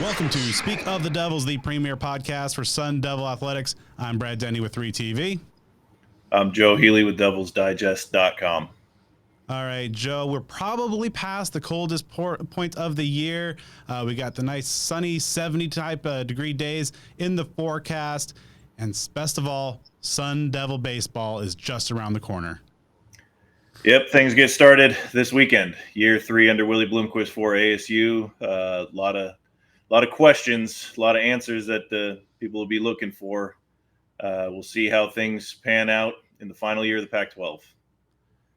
Welcome to Speak of the Devils, the premier podcast for Sun Devil Athletics. I'm Brad Denny with 3TV. I'm Joe Healy with DevilsDigest.com. All right, Joe, we're probably past the coldest point of the year. We got the nice sunny 70 type degree days in the forecast. And best of all, Sun Devil baseball is just around the corner. Yep, things get started this weekend. Year 3 under Willie Bloomquist for ASU. A lot of questions, a lot of answers that people will be looking for. We'll see how things pan out in the final year of the Pac-12.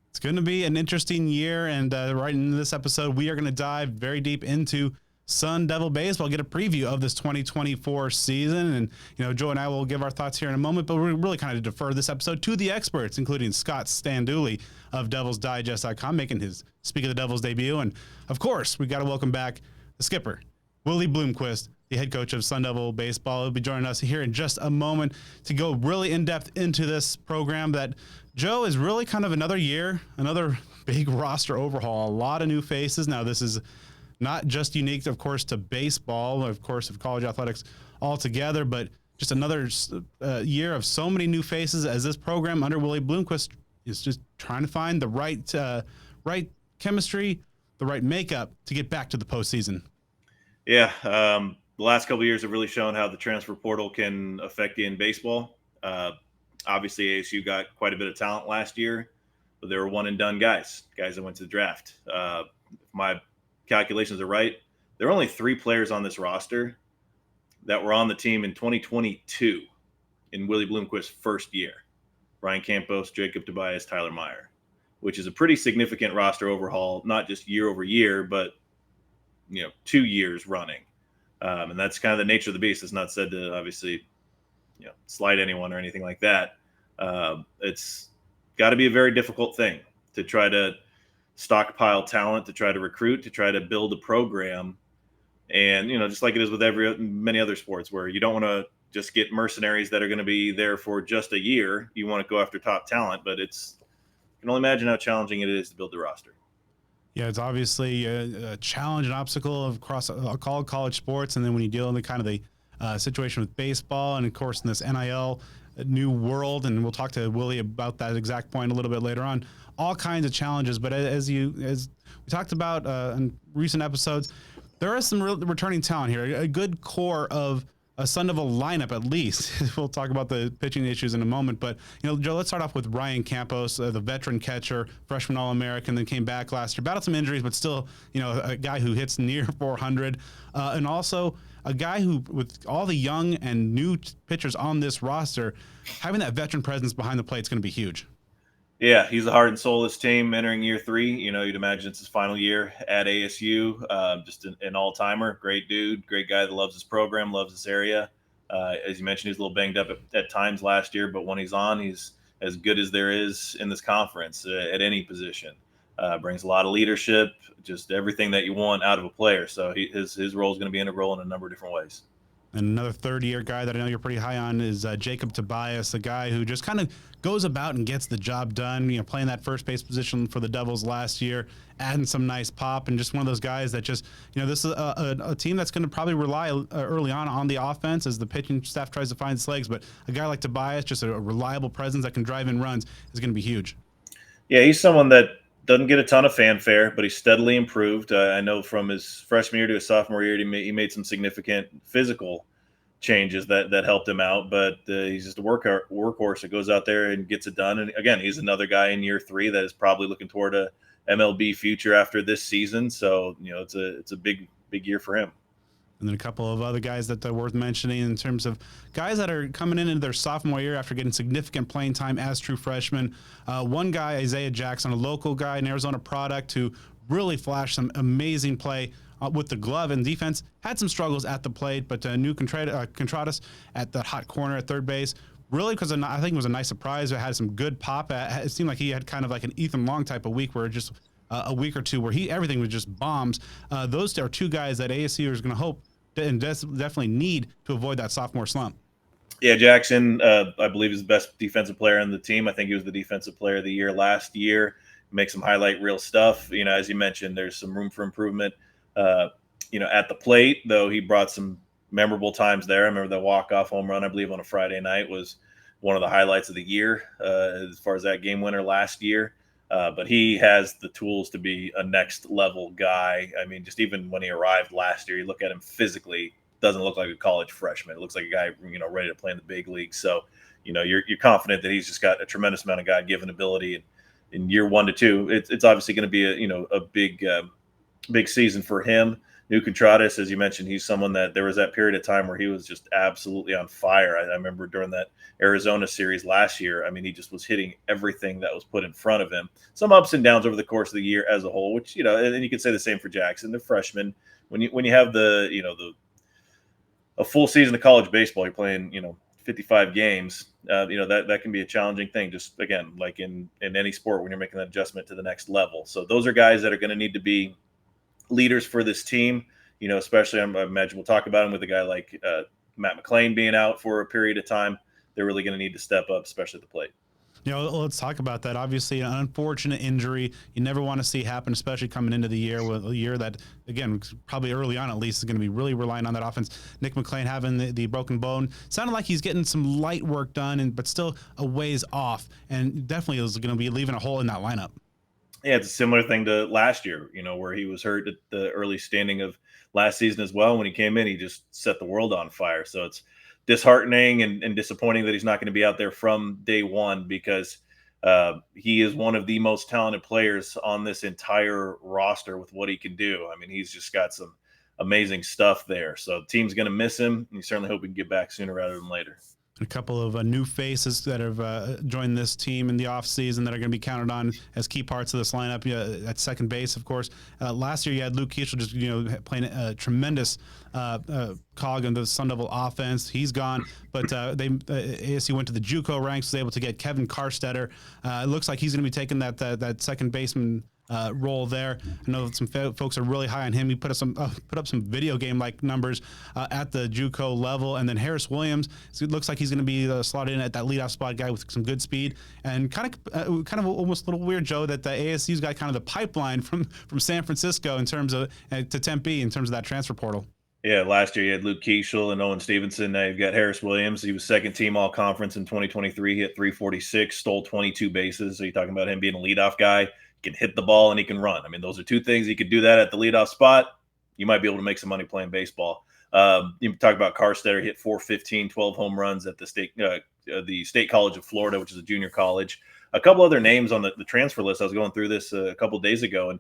It's going to be an interesting year, and right in this episode, we are going to dive very deep into Sun Devil baseball, get a preview of this 2024 season. And, Joe and I will give our thoughts here in a moment, but we're really kind of defer this episode to the experts, including Scott Sandulli of DevilsDigest.com, making his Speak of the Devils debut. And, of course, we got to welcome back the skipper, Willie Bloomquist, the head coach of Sun Devil baseball. He'll be joining us here in just a moment to go really in-depth into this program that, Joe, is really kind of another year, another big roster overhaul, a lot of new faces. Now, this is not just unique, of course, to baseball, of course, of college athletics altogether, but just another year of so many new faces as this program under Willie Bloomquist is just trying to find the right chemistry, the right makeup to get back to the postseason. Yeah, the last couple of years have really shown how the transfer portal can affect you in baseball. Obviously, ASU got quite a bit of talent last year, but they were one-and-done guys that went to the draft. If my calculations are right, there are only 3 players on this roster that were on the team in 2022 in Willie Bloomquist's first year. Ryan Campos, Jacob Tobias, Tyler Meyer, which is a pretty significant roster overhaul, not just year over year, but 2 years running. And that's kind of the nature of the beast. It's not said to obviously, slight anyone or anything like that. It's got to be a very difficult thing to try to stockpile talent, to try to recruit, to try to build a program. And, just like it is with many other sports where you don't want to just get mercenaries that are going to be there for just a year. You want to go after top talent, but you can only imagine how challenging it is to build the roster. Yeah, it's obviously a challenge, an obstacle across all college sports. And then when you deal in the kind of the situation with baseball and, of course, in this NIL new world, and we'll talk to Willie about that exact point a little bit later on, all kinds of challenges. But as we talked about in recent episodes, there is some returning talent here, a good core of a Sun Devil lineup at least. We'll talk about the pitching issues in a moment. But, Joe, let's start off with Ryan Campos, the veteran catcher, freshman All-American, then came back last year, battled some injuries, but still, a guy who hits near 400. And also a guy who, with all the young and new pitchers on this roster, having that veteran presence behind the plate is going to be huge. Yeah, he's the heart and soul of this team entering year 3. You'd imagine it's his final year at ASU. Just an all-timer, great dude, great guy that loves his program, loves this area. As you mentioned, he's a little banged up at times last year, but when he's on, he's as good as there is in this conference at any position. Brings a lot of leadership, just everything that you want out of a player. So his role is going to be integral in a number of different ways. And another third-year guy that I know you're pretty high on is Jacob Tobias, a guy who just kind of goes about and gets the job done, playing that first base position for the Devils last year, adding some nice pop, and just one of those guys that just, this is a team that's going to probably rely early on the offense as the pitching staff tries to find its legs. But a guy like Tobias, just a reliable presence that can drive in runs, is going to be huge. Yeah, he's someone that doesn't get a ton of fanfare, but he's steadily improved. I know from his freshman year to his sophomore year, he made some significant physical changes that helped him out. But he's just a workhorse that goes out there and gets it done. And again, he's another guy in year 3 that is probably looking toward a MLB future after this season. So it's a big year for him. And then a couple of other guys that are worth mentioning in terms of guys that are coming into their sophomore year after getting significant playing time as true freshmen. One guy, Isaiah Jackson, a local guy, an Arizona product who really flashed some amazing play with the glove and defense. Had some struggles at the plate, but new Contreras at the hot corner at third base. Really, because I think it was a nice surprise. It had some good pop. It seemed like he had kind of like an Ethan Long type of week where just a week or two where everything was just bombs. Those are 2 guys that ASU is going to hope and definitely need to avoid that sophomore slump. Yeah, Jackson, I believe, is the best defensive player on the team. I think he was the defensive player of the year last year. Makes some highlight reel stuff. As you mentioned, there's some room for improvement. At the plate, though, he brought some memorable times there. I remember the walk-off home run, I believe, on a Friday night was one of the highlights of the year as far as that game winner last year. But he has the tools to be a next level guy. I mean, just even when he arrived last year, you look at him physically, doesn't look like a college freshman. It looks like a guy, ready to play in the big league. So, you're confident that he's just got a tremendous amount of God-given ability. And in year 1 to 2, it's obviously going to be a big season for him. New Contradas, as you mentioned, he's someone that there was that period of time where he was just absolutely on fire. I remember during that Arizona series last year, I mean, he just was hitting everything that was put in front of him. Some ups and downs over the course of the year as a whole, which, and you could say the same for Jackson, the freshman. When you have a full season of college baseball, you're playing, 55 games, that can be a challenging thing. Just again, like in any sport, when you're making that adjustment to the next level. So those are guys that are going to need to be leaders for this team, especially I imagine we'll talk about him with a guy like Matt McClain being out for a period of time. They're really going to need to step up, especially at the plate. Let's talk about that. Obviously, an unfortunate injury you never want to see happen, especially coming into the year with a year that, again, probably early on at least, is going to be really relying on that offense. Nick McClain having the broken bone. Sounded like he's getting some light work done, but still a ways off, and definitely is going to be leaving a hole in that lineup. Yeah, it's a similar thing to last year, where he was hurt at the early standing of last season as well. When he came in, he just set the world on fire. So it's disheartening and disappointing that he's not going to be out there from day one, because he is one of the most talented players on this entire roster with what he can do. I mean, he's just got some amazing stuff there. So the team's going to miss him, and you certainly hope he can get back sooner rather than later. A couple of new faces that have joined this team in the offseason that are going to be counted on as key parts of this lineup. At second base, of course. Last year, you had Luke Keeschel just playing a tremendous cog in the Sun Devil offense. He's gone, but ASU went to the JUCO ranks, was able to get Kevin Karstetter. It looks like he's going to be taking that second baseman role there. I know that some folks are really high on him. He put up some video game like numbers at the JUCO level, and then Harris Williams. So it looks like he's going to be slotted in at that leadoff spot guy with some good speed, and kind of almost a little weird, Joe, that the ASU's got kind of the pipeline from San Francisco in terms of to Tempe in terms of that transfer portal. Yeah, last year you had Luke Keeschel and Owen Stevenson. Now you've got Harris Williams. He was second team all conference in 2023. He hit 346, stole 22 bases. So you're talking about him being a leadoff guy. He can hit the ball and he can run. I mean, those are two things. He could do that at the leadoff spot. You might be able to make some money playing baseball. You talk about Karstetter. He hit 415, 12 home runs at the State College of Florida, which is a junior college. A couple other names on the transfer list. I was going through this a couple of days ago, and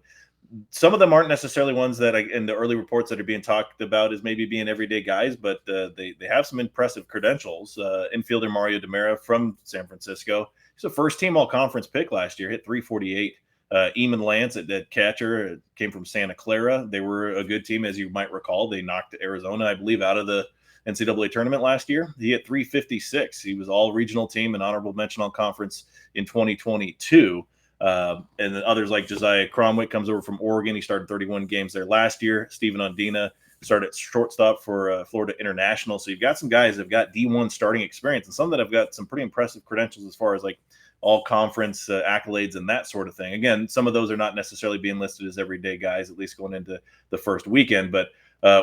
some of them aren't necessarily ones that in the early reports that are being talked about as maybe being everyday guys, but they have some impressive credentials. Infielder Mario DeMera from San Francisco. He's a first team all conference pick last year, hit 348. Eamon Lance at catcher came from Santa Clara. They were a good team, as you might recall. They knocked Arizona, I believe, out of the NCAA tournament last year. He hit 356. He was all regional team and honorable mention all conference in 2022. And then others like Josiah Cromwick comes over from Oregon. He started 31 games there last year. Stephen Undina started at shortstop for Florida International. So you've got some guys that have got D1 starting experience, and some that have got some pretty impressive credentials as far as like all conference accolades and that sort of thing. Again, some of those are not necessarily being listed as everyday guys, at least going into the first weekend. But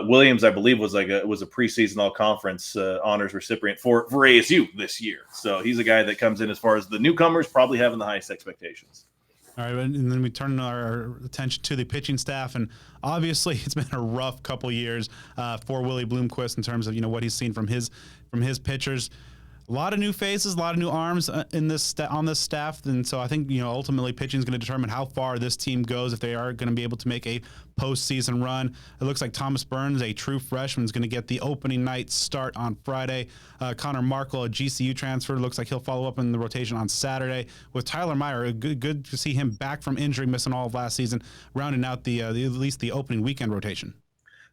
Williams, I believe, was a preseason all conference honors recipient for ASU this year. So he's a guy that comes in as far as the newcomers, probably having the highest expectations. All right, and then we turn our attention to the pitching staff, and obviously it's been a rough couple years for Willie Bloomquist in terms of what he's seen from his pitchers. A lot of new faces, a lot of new arms on this staff, and so I think ultimately pitching is going to determine how far this team goes if they are going to be able to make a postseason run. It looks like Thomas Burns, a true freshman, is going to get the opening night start on Friday. Connor Markle, a GCU transfer, looks like he'll follow up in the rotation on Saturday. With Tyler Meyer, good to see him back from injury, missing all of last season, rounding out at least the opening weekend rotation.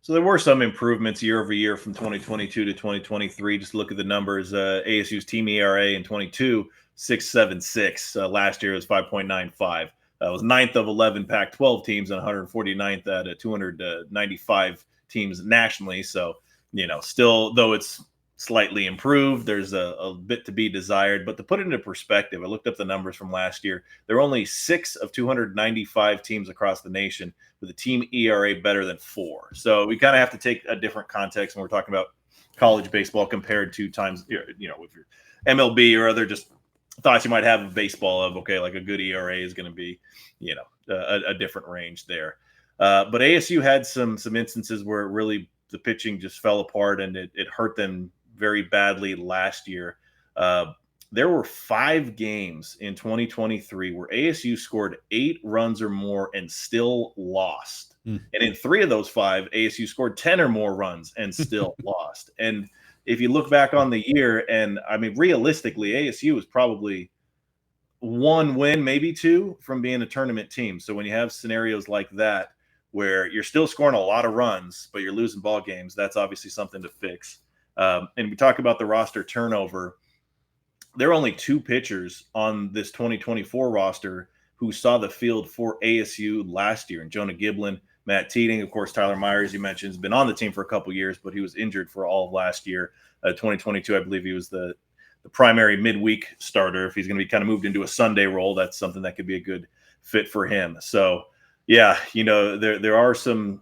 So there were some improvements year over year from 2022 to 2023. Just look at the numbers. ASU's team ERA in 22, 6.76. Last year it was 5.95. Was 9th of 11 Pac-12 teams and 149th out of 295 teams nationally. So, still, though it's slightly improved. There's a bit to be desired. But to put it into perspective, I looked up the numbers from last year. There are only 6 of 295 teams across the nation with a team ERA better than 4. So we kind of have to take a different context when we're talking about college baseball compared to times, with your MLB or other just thoughts you might have of baseball of, okay, like a good ERA is going to be, a different range there. But ASU had some instances where really the pitching just fell apart and it hurt them very badly last year. There were 5 games in 2023 where ASU scored 8 runs or more and still lost. And in 3 of those 5, ASU scored 10 or more runs and still lost. And if you look back on the year, and I mean, realistically, ASU was probably 1 win, maybe 2 from being a tournament team. So when you have scenarios like that, where you're still scoring a lot of runs, but you're losing ball games, that's obviously something to fix. And we talk about the roster turnover. There are only 2 pitchers on this 2024 roster who saw the field for ASU last year, and Jonah Giblin, Matt Teating, of course, Tyler Myers, you mentioned, has been on the team for a couple years, but he was injured for all of last year. 2022, I believe he was the primary midweek starter. If he's going to be kind of moved into a Sunday role, that's something that could be a good fit for him. So, yeah, there are some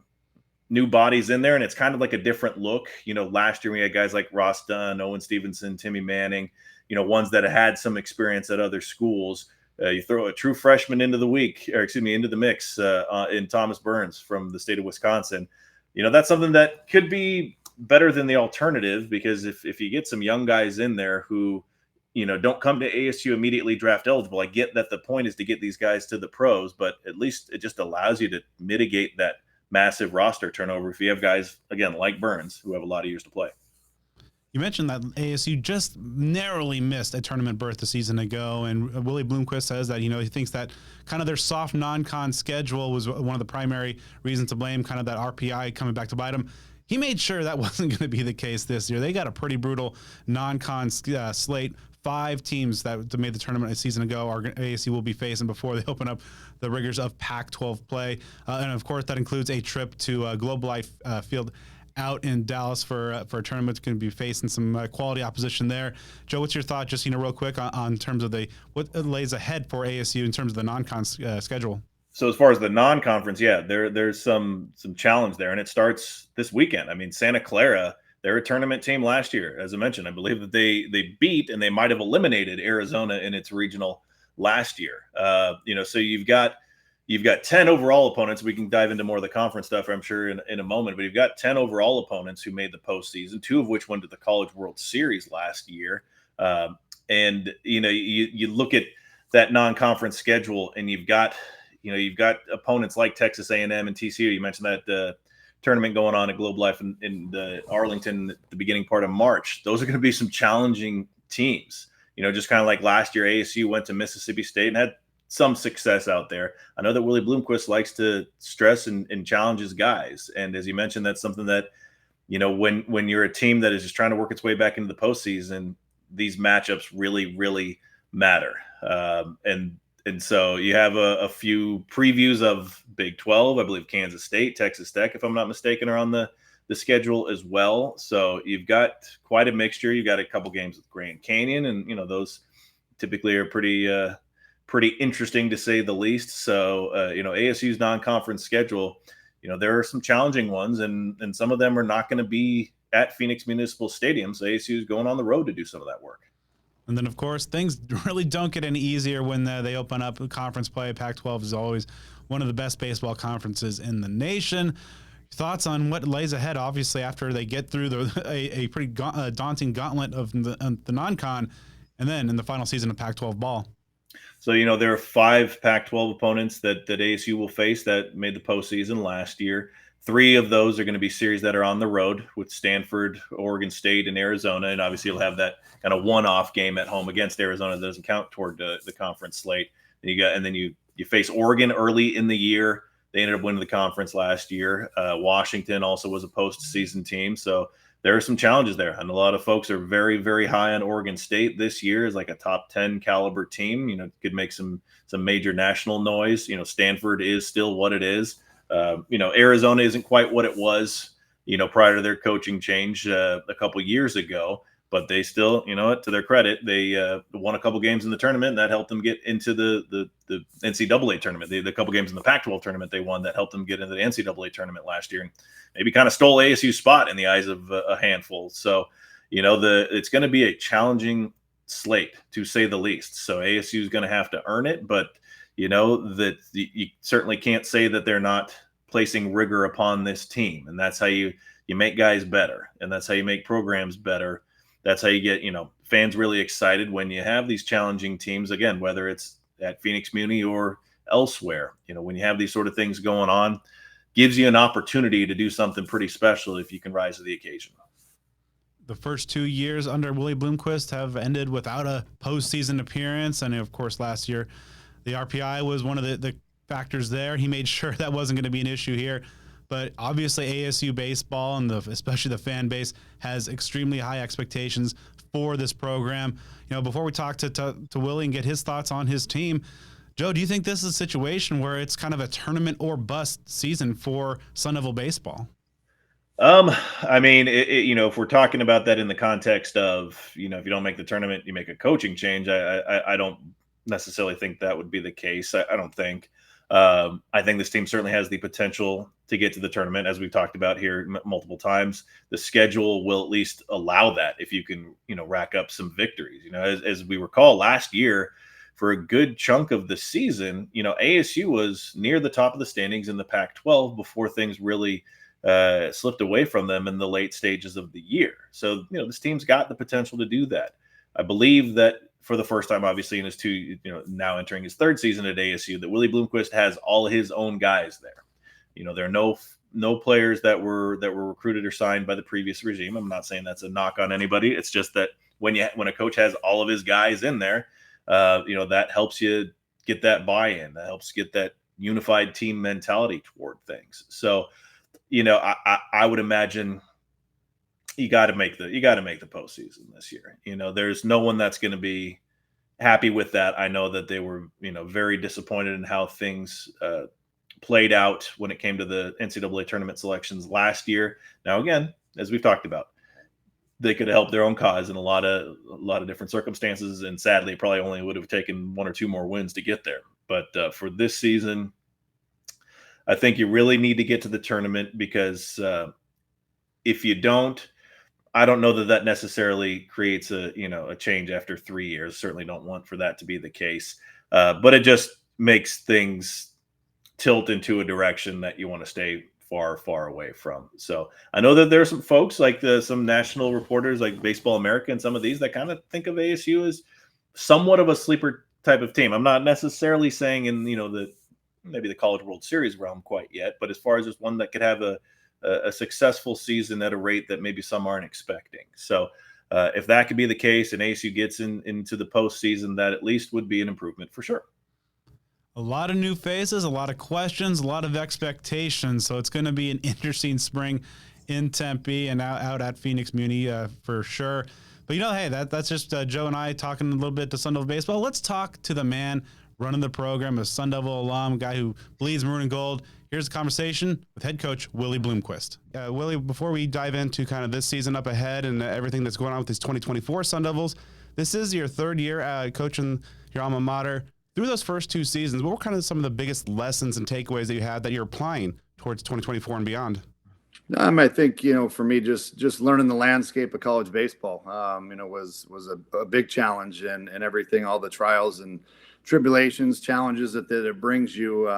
new bodies in there, and it's kind of like a different look. Last year we had guys like Ross Dunn, Owen Stevenson, Timmy Manning, ones that had some experience at other schools. You throw a true freshman into the mix in Thomas Burns from the state of Wisconsin. That's something that could be better than the alternative, because if you get some young guys in there who, don't come to ASU immediately draft eligible, I get that the point is to get these guys to the pros, but at least it just allows you to mitigate that massive roster turnover if you have guys, again, like Burns, who have a lot of years to play. You mentioned that ASU just narrowly missed a tournament berth a season ago, and Willie Bloomquist says that, he thinks that kind of their soft non-con schedule was one of the primary reasons to blame, kind of that RPI coming back to bite them. He made sure that wasn't going to be the case this year. They got a pretty brutal non-con slate. 5 teams that made the tournament a season ago ASU will be facing before they open up the rigors of Pac-12 play. And, of course, that includes a trip to Globe Life Field out in Dallas for a tournament. It's going to be facing some quality opposition there. Joe, what's your thought, just real quick, on terms of what lays ahead for ASU in terms of the non-con schedule? So as far as the non-conference, yeah, there's some challenge there, and it starts this weekend. I mean, Santa Clara, they're a tournament team last year, as I mentioned. I believe that they beat and they might have eliminated Arizona in its regional last year. So you've got 10 overall opponents. We can dive into more of the conference stuff, I'm sure, in a moment. But you've got 10 overall opponents who made the postseason, 2 of which went to the College World Series last year. And you look at that non-conference schedule, and you've got opponents like Texas A&M and TCU. You mentioned that tournament going on at Globe Life in Arlington at the beginning part of March. Those are going to be some challenging teams. Just kind of like last year, ASU went to Mississippi State and had some success out there. I know that Willie Bloomquist likes to stress and challenge his guys. And as you mentioned, that's something that, when you're a team that is just trying to work its way back into the postseason, these matchups really, really matter. And so you have a few previews of Big 12. I believe Kansas State, Texas Tech, if I'm not mistaken, are on the schedule as well. So you've got quite a mixture. You've got a couple games with Grand Canyon, and those typically are pretty interesting to say the least. So ASU's non-conference schedule, there are some challenging ones, and some of them are not going to be at Phoenix Municipal Stadium. So ASU is going on the road to do some of that work. And then, of course, things really don't get any easier when they open up conference play. Pac-12 is always one of the best baseball conferences in the nation. Thoughts on what lays ahead, obviously, after they get through a pretty daunting gauntlet of the non-con, and then in the final season of Pac-12 ball? So, there are 5 Pac-12 opponents that ASU will face that made the postseason last year. 3 of those are going to be series that are on the road with Stanford, Oregon State, and Arizona. And obviously you'll have that kind of one-off game at home against Arizona that doesn't count toward the conference slate. And then you face Oregon early in the year. They ended up winning the conference last year. Washington also was a postseason team. So there are some challenges there. And a lot of folks are very, very high on Oregon State this year as like a top 10 caliber team. Could make some major national noise. Stanford is still what it is. Arizona isn't quite what it was, prior to their coaching change a couple years ago. but they still, to their credit, they won a couple games in the tournament, and that helped them get into the NCAA tournament. The couple games in the Pac-12 tournament they won that helped them get into the NCAA tournament last year, and maybe kind of stole ASU's spot in the eyes of a handful. So, it's going to be a challenging slate, to say the least. So ASU is going to have to earn it, but that you certainly can't say that they're not placing rigor upon this team, and that's how you make guys better, and that's how you make programs better. That's how you get fans really excited when you have these challenging teams, again, whether it's at Phoenix Muni or elsewhere. When you have these sort of things going on, gives you an opportunity to do something pretty special if you can rise to the occasion. The first 2 years under Willie Bloomquist have ended without a postseason appearance. And of course, last year, the RPI was one of the factors there. He made sure that wasn't going to be an issue here. But obviously, ASU baseball and especially the fan base has extremely high expectations for this program. Before we talk to Willie and get his thoughts on his team, Joe, do you think this is a situation where it's kind of a tournament or bust season for Sun Devil baseball? I mean, if we're talking about that in the context of, if you don't make the tournament, you make a coaching change. I don't necessarily think that would be the case. I don't think. I think this team certainly has the potential to get to the tournament, as we've talked about here multiple times. The schedule will at least allow that if you can, rack up some victories. As we recall last year, for a good chunk of the season, ASU was near the top of the standings in the Pac-12 before things really slipped away from them in the late stages of the year. So, this team's got the potential to do that. I believe that for the first time, obviously, in his now entering his third season at ASU, that Willie Bloomquist has all his own guys there. There are no players that were recruited or signed by the previous regime. I'm not saying that's a knock on anybody. It's just that when a coach has all of his guys in there, that helps you get that buy-in. That helps get that unified team mentality toward things. So, I would imagine you got to make the postseason this year. There's no one that's going to be happy with that. I know that they were, very disappointed in how things played out when it came to the NCAA tournament selections last year. Now, again, as we've talked about, they could have helped their own cause in a lot of different circumstances, and sadly, probably only would have taken one or two more wins to get there. But for this season, I think you really need to get to the tournament, because if you don't, I don't know that necessarily creates a change after 3 years. Certainly don't want for that to be the case. But it just makes things tilt into a direction that you want to stay far, far away from. So I know that there are some folks like some national reporters like Baseball America and some of these that kind of think of ASU as somewhat of a sleeper type of team. I'm not necessarily saying in, maybe the College World Series realm quite yet, but as far as just one that could have a successful season at a rate that maybe some aren't expecting. So if that could be the case and ASU gets into the postseason, that at least would be an improvement for sure. A lot of new faces, a lot of questions, a lot of expectations. So it's going to be an interesting spring in Tempe and out at Phoenix Muni for sure. But, hey, that's just Joe and I talking a little bit to Sun Devil baseball. Let's talk to the man running the program, a Sun Devil alum, guy who bleeds maroon and gold. Here's a conversation with head coach Willie Bloomquist. Willie, before we dive into kind of this season up ahead and everything that's going on with these 2024 Sun Devils, this is your third year coaching your alma mater. Through those first two seasons, what were kind of some of the biggest lessons and takeaways that you had that you're applying towards 2024 and beyond? I think, for me, just learning the landscape of college baseball, was a big challenge, and everything, all the trials and tribulations, challenges that it brings you.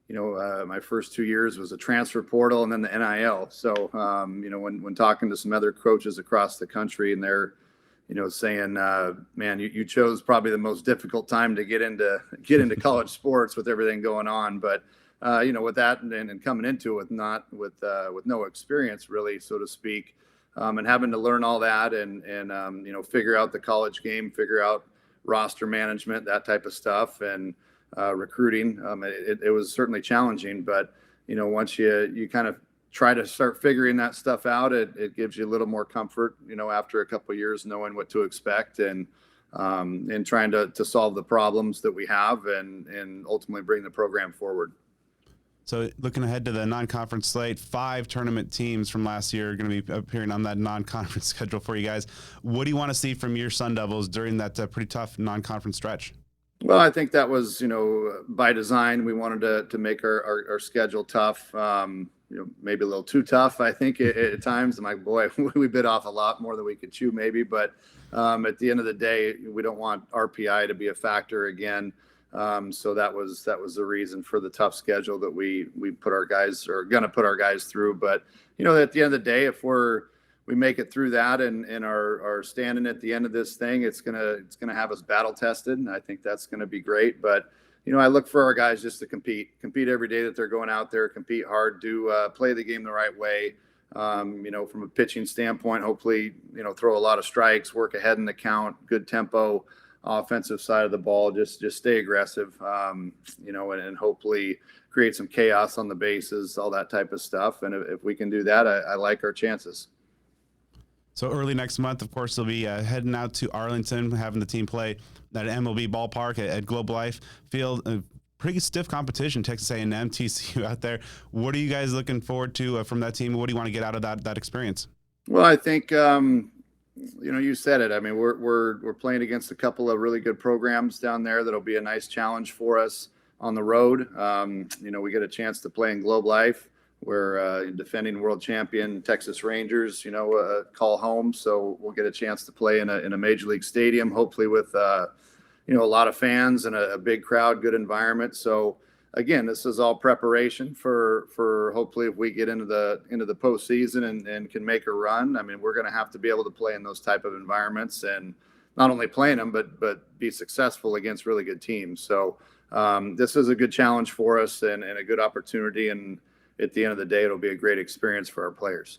My first 2 years was a transfer portal and then the NIL. So, when talking to some other coaches across the country, and they're, saying, man, you chose probably the most difficult time to get into college sports with everything going on. But, with that and coming into it with no experience really, so to speak, and having to learn all that and figure out the college game, figure out roster management, that type of stuff, and recruiting. It was certainly challenging, but, once you kind of try to start figuring that stuff out, it gives you a little more comfort, after a couple of years, knowing what to expect and trying to solve the problems that we have and ultimately bring the program forward. So looking ahead to the non-conference slate, 5 tournament teams from last year are going to be appearing on that non-conference schedule for you guys. What do you want to see from your Sun Devils during that pretty tough non-conference stretch? Well, I think that was, by design. We wanted to make our schedule tough, maybe a little too tough, I think, at times. I'm like, boy, we bit off a lot more than we could chew maybe. But at the end of the day, we don't want RPI to be a factor again. So that was the reason for the tough schedule that we put our guys, or going to put our guys through. But, at the end of the day, if we make it through that and are standing at the end of this thing, it's gonna have us battle tested, and I think that's gonna be great. But I look for our guys just to compete every day that they're going out there, compete hard, do play the game the right way. From a pitching standpoint, hopefully throw a lot of strikes, work ahead in the count, good tempo, offensive side of the ball, just stay aggressive, and hopefully create some chaos on the bases, all that type of stuff. And if we can do that, I like our chances. So early next month, of course, they'll be heading out to Arlington, having the team play at MLB ballpark at Globe Life Field. Pretty stiff competition, Texas A&M, TCU out there. What are you guys looking forward to from that team? What do you want to get out of that experience? Well, I think you said it. I mean, we're playing against a couple of really good programs down there. That'll be a nice challenge for us on the road. We get a chance to play in Globe Life, where defending world champion Texas Rangers, call home. So we'll get a chance to play in a major league stadium, hopefully with a lot of fans and a big crowd, good environment. So again, this is all preparation for hopefully if we get into the postseason and can make a run. I mean, we're going to have to be able to play in those type of environments, and not only playing them, but be successful against really good teams. So this is a good challenge for us and a good opportunity. And at the end of the day, it'll be a great experience for our players.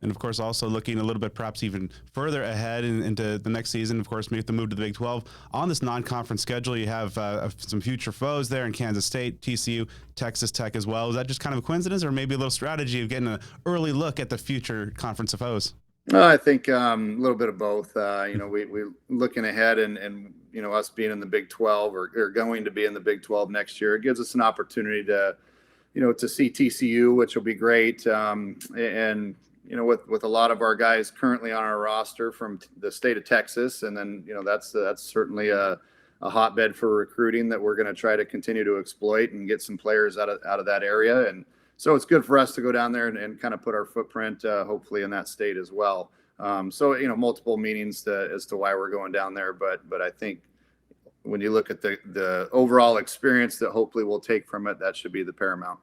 And of course, also looking a little bit perhaps even further ahead into the next season, of course, make the move to the Big 12. On this non-conference schedule, you have some future foes there in Kansas State, TCU, Texas Tech as well. Is that just kind of a coincidence, or maybe a little strategy of getting an early look at the future conference of foes? I think a little bit of both. We looking ahead and us being in the Big 12 or going to be in the Big 12 next year, it gives us an opportunity to see TCU, which will be great. With a lot of our guys currently on our roster from the state of Texas. And then, that's certainly a hotbed for recruiting that we're going to try to continue to exploit and get some players out of that area. And so it's good for us to go down there and kind of put our footprint, hopefully in that state as well. Multiple meanings as to why we're going down there. But I think when you look at the overall experience that hopefully we'll take from it, that should be the paramount.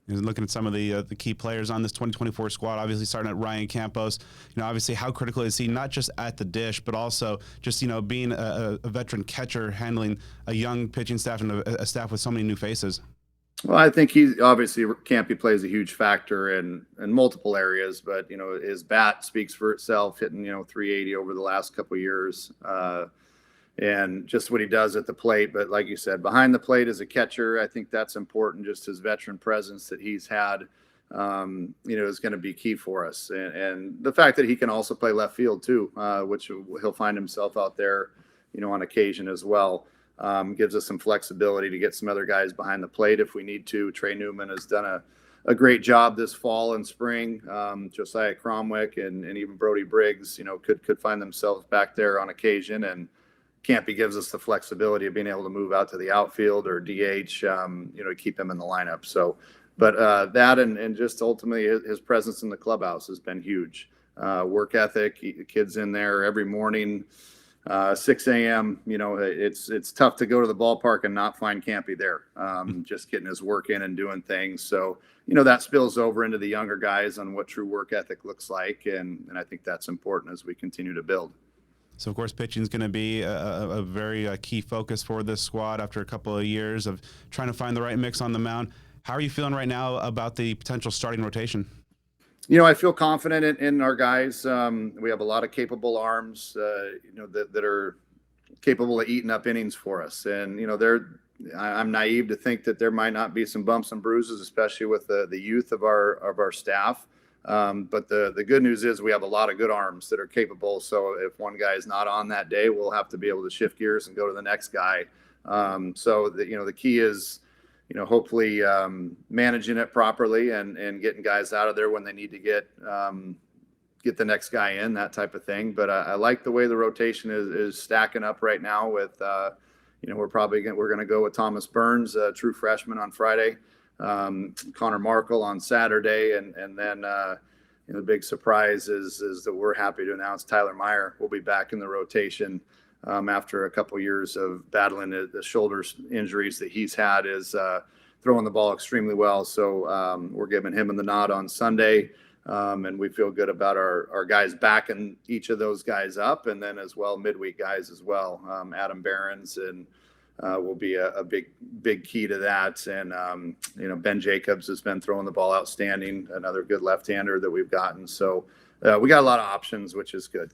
And looking at some of the key players on this 2024 squad, obviously starting at Ryan Campos, obviously how critical is he, not just at the dish, but also just, being a veteran catcher, handling a young pitching staff and a staff with so many new faces. Well, I think Campy plays a huge factor in multiple areas, but, his bat speaks for itself, hitting, 380 over the last couple of years. And just what he does at the plate. But like you said, behind the plate as a catcher, I think that's important. Just his veteran presence that he's had, is going to be key for us. And the fact that he can also play left field too, which he'll find himself out there, on occasion as well, gives us some flexibility to get some other guys behind the plate if we need to. Trey Newman has done a great job this fall and spring. Josiah Cromwick and even Brody Briggs, could find themselves back there on occasion. And Campy gives us the flexibility of being able to move out to the outfield or DH, to keep him in the lineup. So, but that and just ultimately his presence in the clubhouse has been huge. Work ethic, the kids in there every morning, 6 a.m. It's tough to go to the ballpark and not find Campy there. Just getting his work in and doing things. So, that spills over into the younger guys on what true work ethic looks like. And I think that's important as we continue to build. So, of course, pitching is going to be a very key focus for this squad after a couple of years of trying to find the right mix on the mound. How are you feeling right now about the potential starting rotation? I feel confident in our guys. We have a lot of capable arms, that are capable of eating up innings for us. And, I'm naive to think that there might not be some bumps and bruises, especially with the youth of our staff. But the good news is we have a lot of good arms that are capable. So if one guy is not on that day, we'll have to be able to shift gears and go to the next guy. So the key is, hopefully managing it properly and getting guys out of there when they need to get the next guy in, that type of thing. But I like the way the rotation is stacking up right now with, we're going to go with Thomas Burns, a true freshman, on Friday, Connor Markle on Saturday. And then the big surprise is that we're happy to announce Tyler Meyer will be back in the rotation after a couple years of battling the shoulder injuries that he's had, is throwing the ball extremely well. So we're giving him the nod on Sunday. And we feel good about our guys backing each of those guys up, and then as well midweek guys as well. Adam Behrens and will be a big key to that. And Ben Jacobs has been throwing the ball outstanding, another good left-hander that we've gotten. So we got a lot of options, which is good.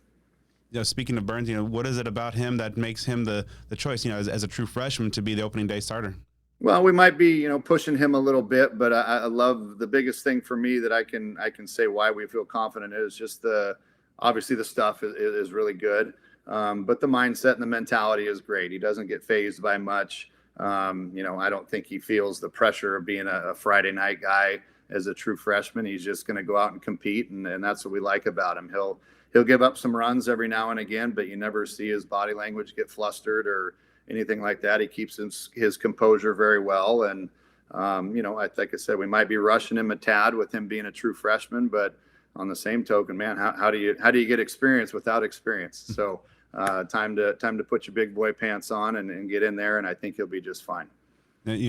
Speaking of Burns, what is it about him that makes him the choice, as a true freshman to be the opening day starter? Well, we might be, pushing him a little bit, but I love the biggest thing for me that I can say why we feel confident is just obviously the stuff is really good, but the mindset and the mentality is great. He doesn't get fazed by much. I don't think he feels the pressure of being a Friday night guy as a true freshman. He's just going to go out and compete, and that's what we like about him. He'll give up some runs every now and again, but you never see his body language get flustered or anything like that. He keeps his composure very well. And, like I said, we might be rushing him a tad with him being a true freshman, but on the same token, man, how do you get experience without experience? So time to put your big boy pants on and get in there. And I think he'll be just fine.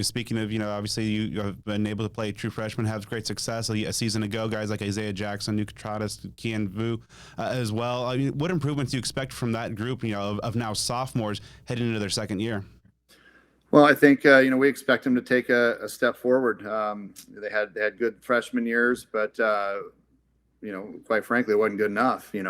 Speaking of, obviously you have been able to play true freshman, have great success a season ago. Guys like Isaiah Jackson, Nuke Travis, Kian Vu as well. I mean, what improvements do you expect from that group, of now sophomores heading into their second year? Well, I think, we expect them to take a step forward. They had good freshman years, but, quite frankly, it wasn't good enough. We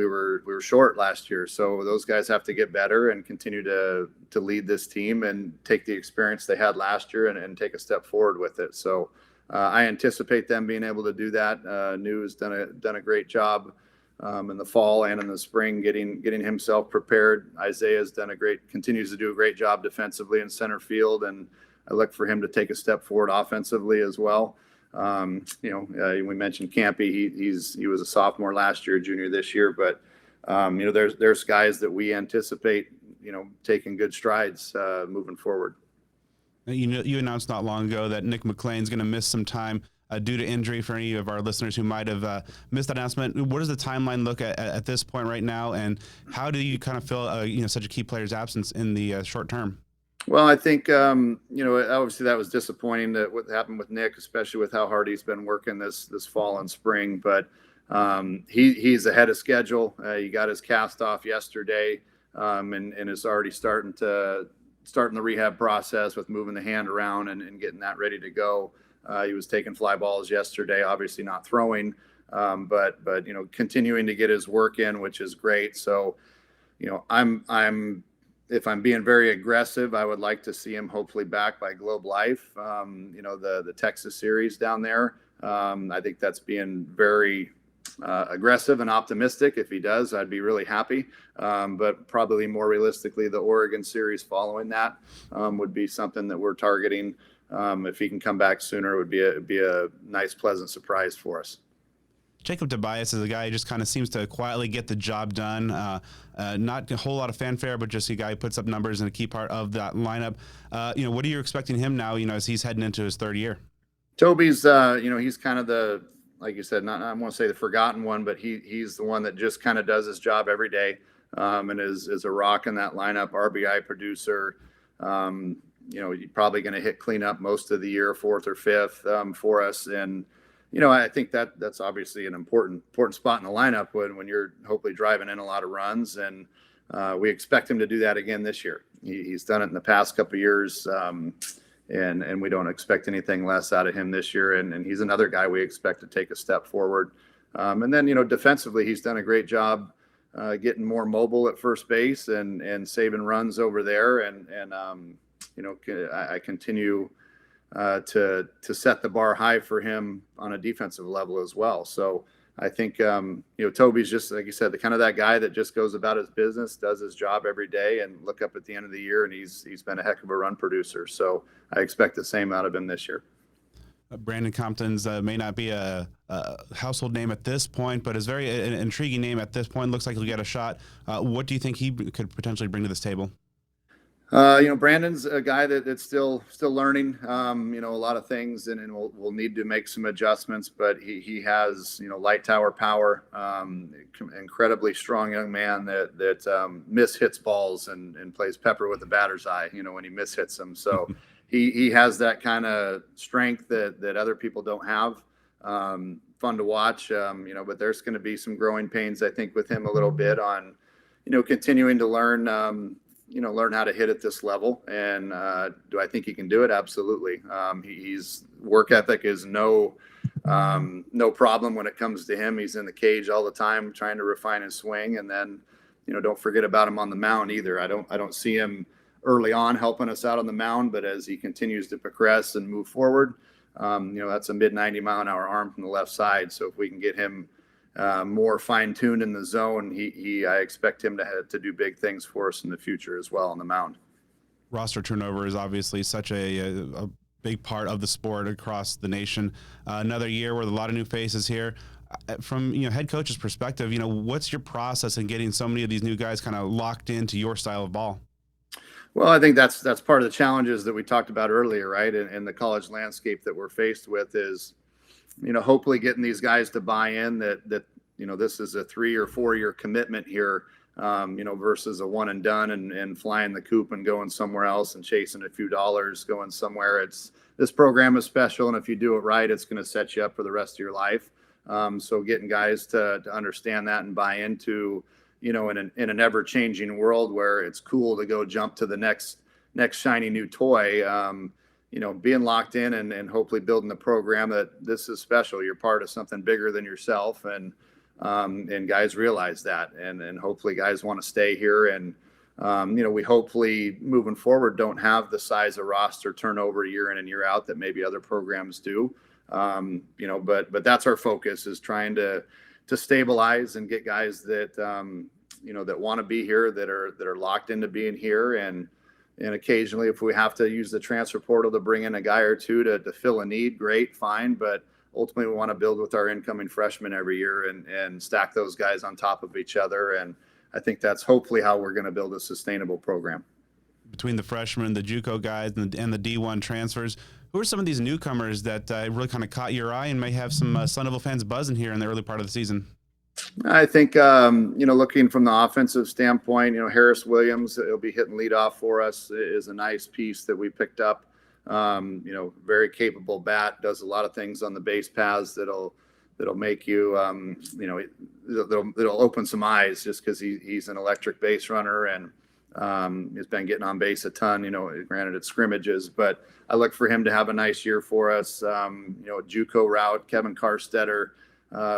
were short last year. So those guys have to get better and continue to lead this team and take the experience they had last year and take a step forward with it. So I anticipate them being able to do that. New has done a great job in the fall and in the spring, getting himself prepared. Isaiah's continues to do a great job defensively in center field. And I look for him to take a step forward offensively as well. We mentioned Campy. He was a sophomore last year, junior this year, but there's guys that we anticipate, taking good strides moving forward. You announced not long ago that Nick McLean's going to miss some time due to injury. For any of our listeners who might have missed that announcement, what does the timeline look at this point right now, and how do you kind of feel such a key player's absence in the short term? Well, I think, obviously that was disappointing that what happened with Nick, especially with how hard he's been working this fall and spring. But he's ahead of schedule. He got his cast off yesterday and is already starting the rehab process with moving the hand around and getting that ready to go. He was taking fly balls yesterday, obviously not throwing, but continuing to get his work in, which is great. So, if I'm being very aggressive, I would like to see him hopefully back by Globe Life, the Texas series down there. I think that's being very aggressive and optimistic. If he does, I'd be really happy. But probably more realistically, the Oregon series following that would be something that we're targeting. If he can come back sooner, it would be a nice, pleasant surprise for us. Jacob Tobias is a guy who just kind of seems to quietly get the job done. Not a whole lot of fanfare, but just a guy who puts up numbers and a key part of that lineup. What are you expecting him now, as he's heading into his third year? Toby's, he's kind of like you said, I want to say the forgotten one, but he's the one that just kind of does his job every day and is a rock in that lineup, RBI producer. You're probably going to hit cleanup most of the year, fourth or fifth for us. And, I think that's obviously an important spot in the lineup when you're hopefully driving in a lot of runs. And we expect him to do that again this year. He's done it in the past couple of years, and we don't expect anything less out of him this year. And he's another guy we expect to take a step forward. And then, defensively, he's done a great job getting more mobile at first base and saving runs over there. And I continue to set the bar high for him on a defensive level as well. So I think, Toby's just, like you said, the kind of that guy that just goes about his business, does his job every day, and look up at the end of the year, and he's been a heck of a run producer. So I expect the same out of him this year. Brandon Compton's may not be a household name at this point, but is very an intriguing name at this point. Looks like he'll get a shot. What do you think he could potentially bring to this table? Brandon's a guy that's still learning, a lot of things, and we'll need to make some adjustments, but he has, light tower power, incredibly strong young man that mishits balls and plays pepper with the batter's eye, when he mishits them. So he has that kind of strength that other people don't have. Fun to watch, but there's going to be some growing pains, I think, with him a little bit on, continuing to learn how to hit at this level. And do I think he can do it? Absolutely. He's work ethic is no problem when it comes to him. He's in the cage all the time trying to refine his swing. And then, don't forget about him on the mound either. I don't see him early on helping us out on the mound, but as he continues to progress and move forward, that's a mid 90-mile-an-hour arm from the left side. So if we can get him more fine-tuned in the zone, I expect him to do big things for us in the future as well on the mound. Roster turnover is obviously such a big part of the sport across the nation. Another year with a lot of new faces here. From head coach's perspective, what's your process in getting so many of these new guys kind of locked into your style of ball? Well, I think that's part of the challenges that we talked about earlier, right? And the college landscape that we're faced with is, hopefully getting these guys to buy in that this is a 3 or 4 year commitment here, versus a one and done and flying the coop and going somewhere else and chasing a few dollars, going somewhere. This program is special, and if you do it right, it's going to set you up for the rest of your life. So getting guys to understand that and buy into, in an ever changing world where it's cool to go jump to the next shiny new toy, being locked in and hopefully building the program that this is special. You're part of something bigger than yourself, and guys realize that, and hopefully guys want to stay here. And we hopefully moving forward don't have the size of roster turnover year in and year out that maybe other programs do. But that's our focus, is trying to stabilize and get guys that that want to be here, that are locked into being here. And occasionally, if we have to use the transfer portal to bring in a guy or two to fill a need, great, fine. But ultimately, we want to build with our incoming freshmen every year and stack those guys on top of each other. And I think that's hopefully how we're going to build a sustainable program. Between the freshmen, the JUCO guys, and the D1 transfers, who are some of these newcomers that really kind of caught your eye and may have some Sun Devil fans buzzing here in the early part of the season? I think, looking from the offensive standpoint, Harris Williams, he'll be hitting leadoff for us, is a nice piece that we picked up. Very capable bat, does a lot of things on the base paths that'll make you, that'll open some eyes, just because he's an electric base runner and has been getting on base a ton, granted it's scrimmages, but I look for him to have a nice year for us. JUCO route, Kevin Carstetter,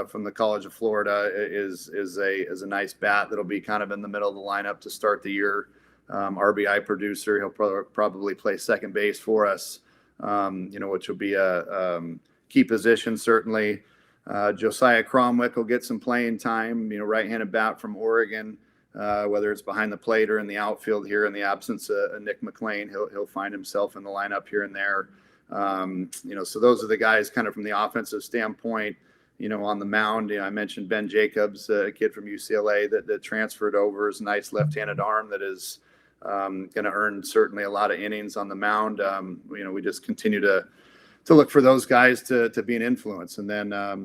from the College of Florida is a nice bat that'll be kind of in the middle of the lineup to start the year. RBI producer, he'll probably play second base for us, which will be a key position certainly. Josiah Cromwick will get some playing time, right-handed bat from Oregon, whether it's behind the plate or in the outfield here in the absence of Nick McLean, he'll find himself in the lineup here and there. So those are the guys kind of from the offensive standpoint. On the mound, I mentioned Ben Jacobs, a kid from UCLA that transferred over, is a nice left-handed arm that is going to earn certainly a lot of innings on the mound. We just continue to look for those guys to be an influence. And then, a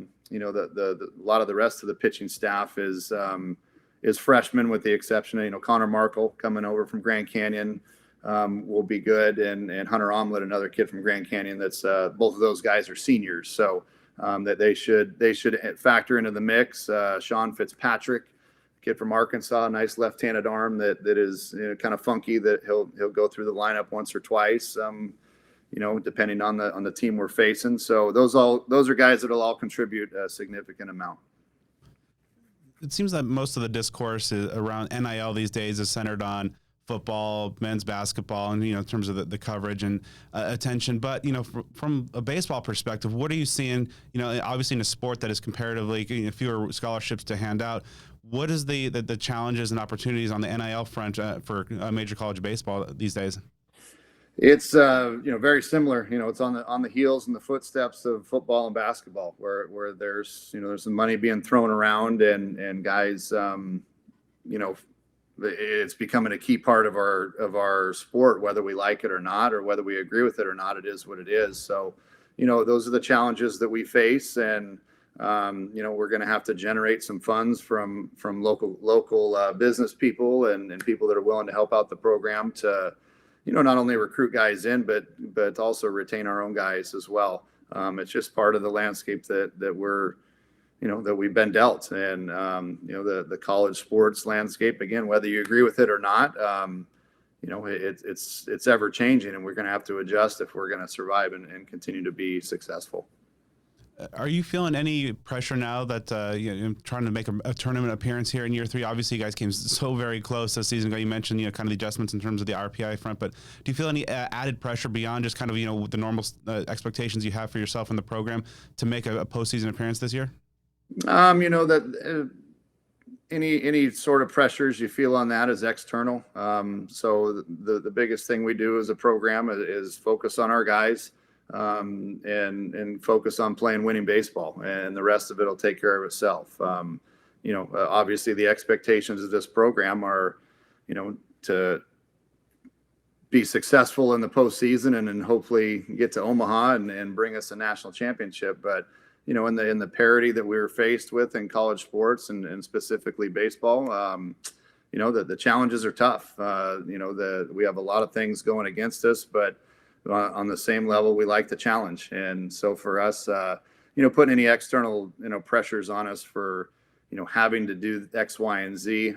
lot of the rest of the pitching staff is freshmen, with the exception of, Connor Markle coming over from Grand Canyon, will be good. And Hunter Omelet, another kid from Grand Canyon, that's both of those guys are seniors. So that they should factor into the mix. Sean Fitzpatrick, kid from Arkansas, nice left-handed arm that is kind of funky, that he'll go through the lineup once or twice, depending on the team we're facing. So those are guys that'll all contribute a significant amount. It seems that most of the discourse around NIL these days is centered on football, men's basketball, and in terms of the coverage and attention. But from a baseball perspective, what are you seeing? Obviously in a sport that is comparatively fewer scholarships to hand out. What is the challenges and opportunities on the NIL front for major college baseball these days? It's very similar. It's on the heels and the footsteps of football and basketball, where there's some money being thrown around and guys, it's becoming a key part of our sport, whether we like it or not, or whether we agree with it or not. It is what it is. So, those are the challenges that we face, and we're going to have to generate some funds from local business people and people that are willing to help out the program to not only recruit guys in, but also retain our own guys as well. It's just part of the landscape that we're, that we've been dealt. And, the college sports landscape, again, whether you agree with it or not, it's ever changing, and we're going to have to adjust if we're going to survive and continue to be successful. Are you feeling any pressure now that trying to make a tournament appearance here in year 3? Obviously, you guys came so very close this season ago. You mentioned kind of the adjustments in terms of the RPI front, but do you feel any added pressure beyond just kind of the normal expectations you have for yourself in the program to make a postseason appearance this year? That any sort of pressures you feel on that is external. So the biggest thing we do as a program is focus on our guys. And focus on playing winning baseball, and the rest of it will take care of itself. Obviously the expectations of this program are, to be successful in the postseason and then hopefully get to Omaha and bring us a national championship. But, in the parity that we were faced with in college sports and specifically baseball, the challenges are tough. We have a lot of things going against us, but on the same level, we like the challenge. And so for us, putting any external, pressures on us for, having to do X, Y, and Z.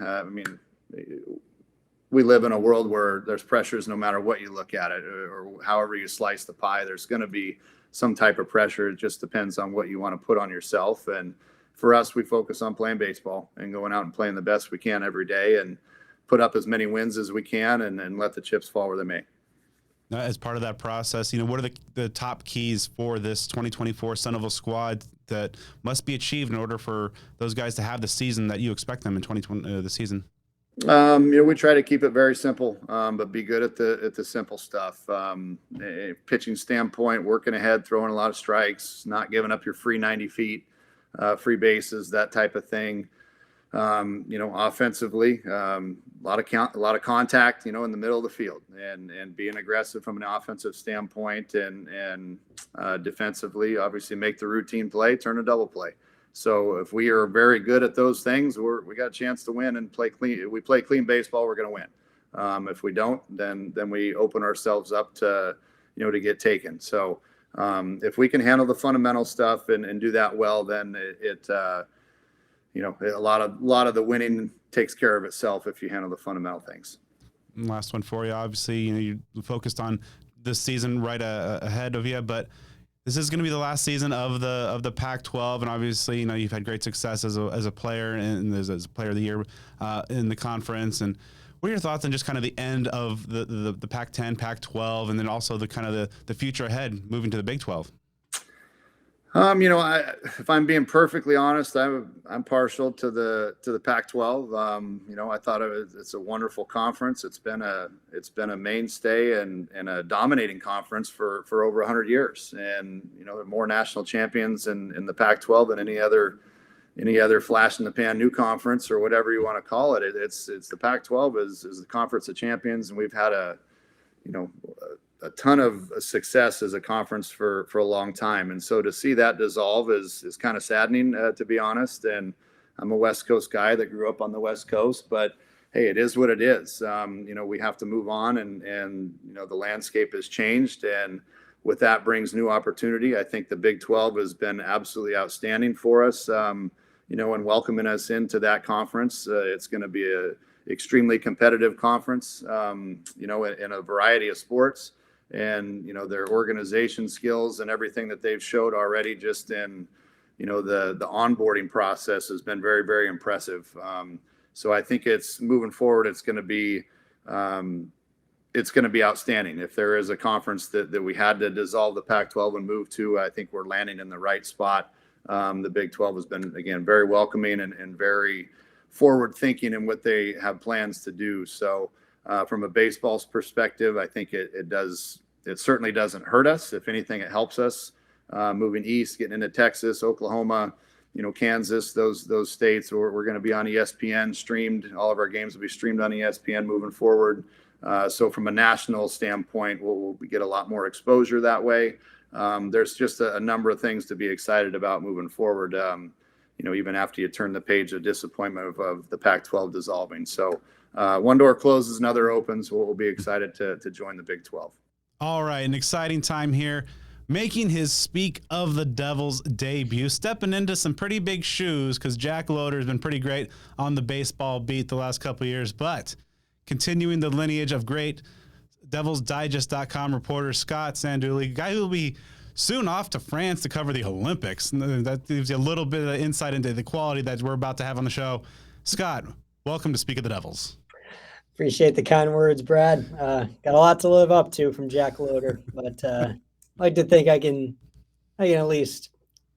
We live in a world where there's pressures no matter what you look at it, or however you slice the pie, there's going to be some type of pressure. It just depends on what you want to put on yourself. And for us, we focus on playing baseball and going out and playing the best we can every day and put up as many wins as we can and let the chips fall where they may. As part of that process, what are the top keys for this 2024 Sandulli squad that must be achieved in order for those guys to have the season that you expect them in 2020 the season? We try to keep it very simple, but be good at the simple stuff. Pitching standpoint, working ahead, throwing a lot of strikes, not giving up your free 90 feet, free bases, that type of thing. Offensively, a lot of contact, in the middle of the field, and being aggressive from an offensive standpoint, and defensively, obviously make the routine play, turn a double play. So if we are very good at those things, we got a chance to win and play clean. If we play clean baseball, we're going to win. If we don't, then we open ourselves up to get taken. So if we can handle the fundamental stuff and do that well, then a lot of the winning takes care of itself if you handle the fundamental things. And last one for you. Obviously, you focused on this season right ahead of you, but this is going to be the last season of the Pac-12, and obviously, you've had great success as a player and as a player of the year in the conference. And what are your thoughts on just kind of the end of the Pac-10, Pac-12, and then also the future ahead, moving to the Big 12? If I'm being perfectly honest, I'm partial to the Pac-12. I thought it's a wonderful conference. It's been a mainstay and a dominating conference for over 100 years. And there are more national champions in the Pac-12 than any other flash in the pan new conference, or whatever you want to call it. It's the Pac-12 is the conference of champions, and we've had a ton of success as a conference for a long time. And so to see that dissolve is kind of saddening, to be honest. And I'm a West Coast guy that grew up on the West Coast, but hey, it is what it is. We have to move on, and the landscape has changed, and with that brings new opportunity. I think the Big 12 has been absolutely outstanding for us, and welcoming us into that conference. It's going to be a extremely competitive conference, in a variety of sports. And their organization skills and everything that they've showed already, just in the onboarding process, has been very, very impressive. So I think it's moving forward. It's going to be it's going to be outstanding. If there is a conference that we had to dissolve the Pac-12 and move to, I think we're landing in the right spot. The Big 12 has been, again, very welcoming and very forward thinking in what they have plans to do. So from a baseball's perspective, I think it certainly doesn't hurt us. If anything, it helps us moving east, getting into Texas, Oklahoma, Kansas, those states. We're going to be on ESPN streamed. All of our games will be streamed on ESPN moving forward. So from a national standpoint, we'll get a lot more exposure that way. There's just a number of things to be excited about moving forward, even after you turn the page of disappointment of the Pac-12 dissolving. So one door closes, another opens. We'll be excited to join the Big 12. All right, an exciting time here. Making his Speak of the Devils debut, stepping into some pretty big shoes because Jack Loader has been pretty great on the baseball beat the last couple of years, but continuing the lineage of great DevilsDigest.com reporter Scott Sandulli, guy who will be soon off to France to cover the Olympics. That gives you a little bit of insight into the quality that we're about to have on the show. Scott, welcome to Speak of the Devils. Appreciate the kind words, Brad. Got a lot to live up to from Jack Loader, but I'd like to think I can at least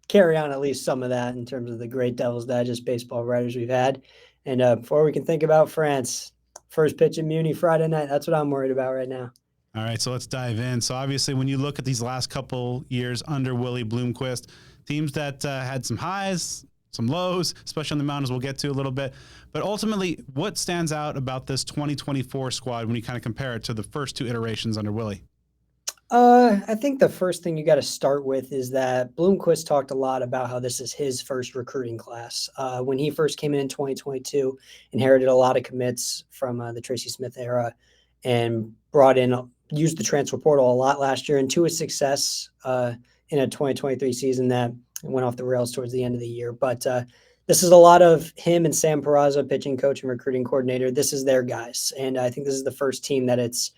carry on at least some of that in terms of the great Devil's Digest baseball writers we've had. And before we can think about France, first pitch in Muni Friday night. That's what I'm worried about right now. All right, so let's dive in. So obviously when you look at these last couple years under Willie Bloomquist, teams that had some highs, some lows, especially on the mound, as we'll get to a little bit. But ultimately, what stands out about this 2024 squad when you kind of compare it to the first two iterations under Willie? I think the first thing you got to start with is that Bloomquist talked a lot about how this is his first recruiting class. When he first came in 2022, inherited a lot of commits from the Tracy Smith era and used the transfer portal a lot last year, and to his success in a 2023 season that went off the rails towards the end of the year. But this is a lot of him and Sam Peraza, pitching coach and recruiting coordinator. This is their guys. And I think this is the first team that's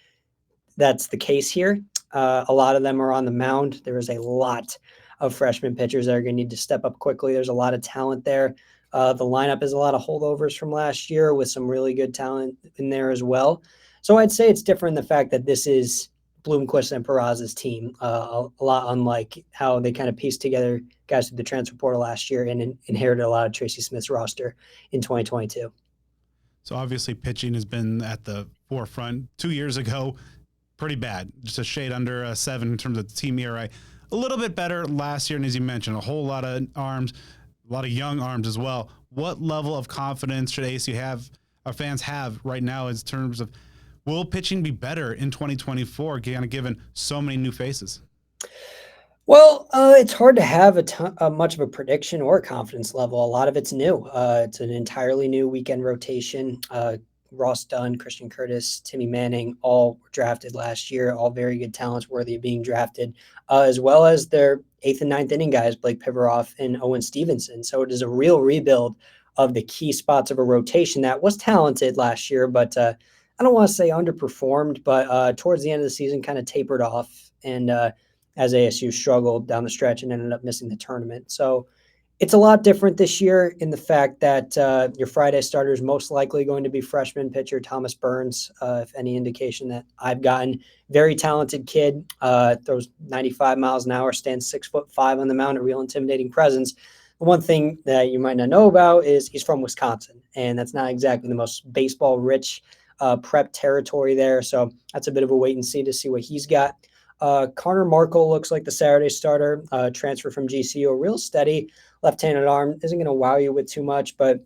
the case here. A lot of them are on the mound. There is a lot of freshman pitchers that are going to need to step up quickly. There's a lot of talent there. The lineup is a lot of holdovers from last year with some really good talent in there as well. So I'd say it's different in the fact that this is Bloomquist and Peraza's team, a lot unlike how they kind of pieced together guys through the transfer portal last year and inherited a lot of Tracy Smith's roster in 2022. So obviously pitching has been at the forefront. 2 years ago, pretty bad, just a shade under a 7 in terms of the team ERA. A little bit better last year, and as you mentioned, a whole lot of arms, a lot of young arms as well. What level of confidence should ASU have, our fans have right now in terms of will pitching be better in 2024, kind of given so many new faces? Well, it's hard to have much of a prediction or a confidence level. A lot of it's new. It's an entirely new weekend rotation. Ross Dunn, Christian Curtis, Timmy Manning, all were drafted last year, all very good talents worthy of being drafted, as well as their 8th and 9th inning guys, Blake Pivaroff and Owen Stevenson. So it is a real rebuild of the key spots of a rotation that was talented last year, but I don't want to say underperformed, but towards the end of the season kind of tapered off, and as ASU struggled down the stretch and ended up missing the tournament. So it's a lot different this year in the fact that your Friday starter is most likely going to be freshman pitcher Thomas Burns, if any indication that I've gotten. Very talented kid, throws 95 miles an hour, stands 6'5" on the mound, a real intimidating presence. One thing that you might not know about is he's from Wisconsin, and that's not exactly the most baseball-rich prep territory there. So that's a bit of a wait and see to see what he's got. Connor Markle looks like the Saturday starter, transfer from GCU, a real steady left-handed arm. Isn't going to wow you with too much, but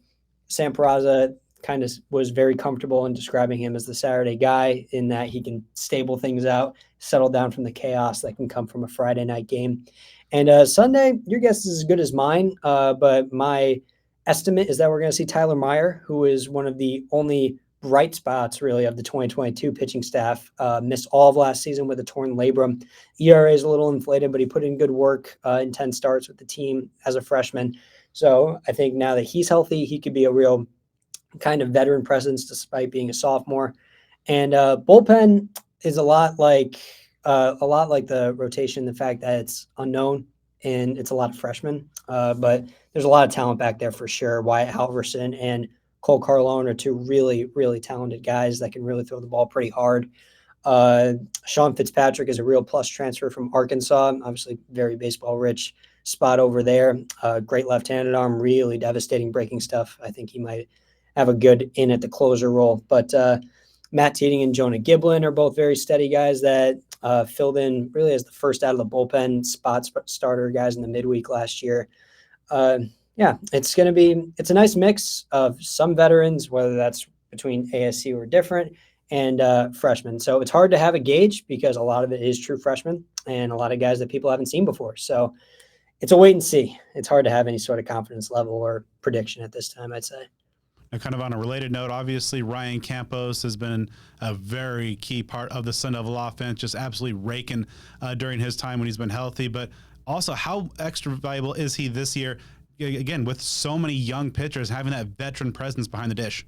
Sam Peraza kind of was very comfortable in describing him as the Saturday guy in that he can stable things out, settle down from the chaos that can come from a Friday night game. And Sunday, your guess is as good as mine, but my estimate is that we're going to see Tyler Meyer, who is one of the only bright spots really of the 2022 pitching staff. Missed all of last season with a torn labrum. ERA is a little inflated, but he put in good work in 10 starts with the team as a freshman. So I think now that he's healthy, he could be a real kind of veteran presence despite being a sophomore. And bullpen is a lot like the rotation, the fact that it's unknown and it's a lot of freshmen. But there's a lot of talent back there for sure. Wyatt Halverson and Cole Carlone are two really, really talented guys that can really throw the ball pretty hard. Sean Fitzpatrick is a real plus transfer from Arkansas, obviously very baseball rich spot over there. Great left-handed arm, really devastating breaking stuff. I think he might have a good in at the closer role. But Matt Teating and Jonah Giblin are both very steady guys that filled in really as the first out of the bullpen spot starter guys in the midweek last year. Yeah, it's a nice mix of some veterans, whether that's between ASU or different, and freshmen. So it's hard to have a gauge because a lot of it is true freshmen and a lot of guys that people haven't seen before. So it's a wait and see. It's hard to have any sort of confidence level or prediction at this time, I'd say. And kind of on a related note, obviously Ryan Campos has been a very key part of the Sun Devil offense, just absolutely raking during his time when he's been healthy. But also, how extra valuable is he this year? Again, with so many young pitchers, having that veteran presence behind the dish.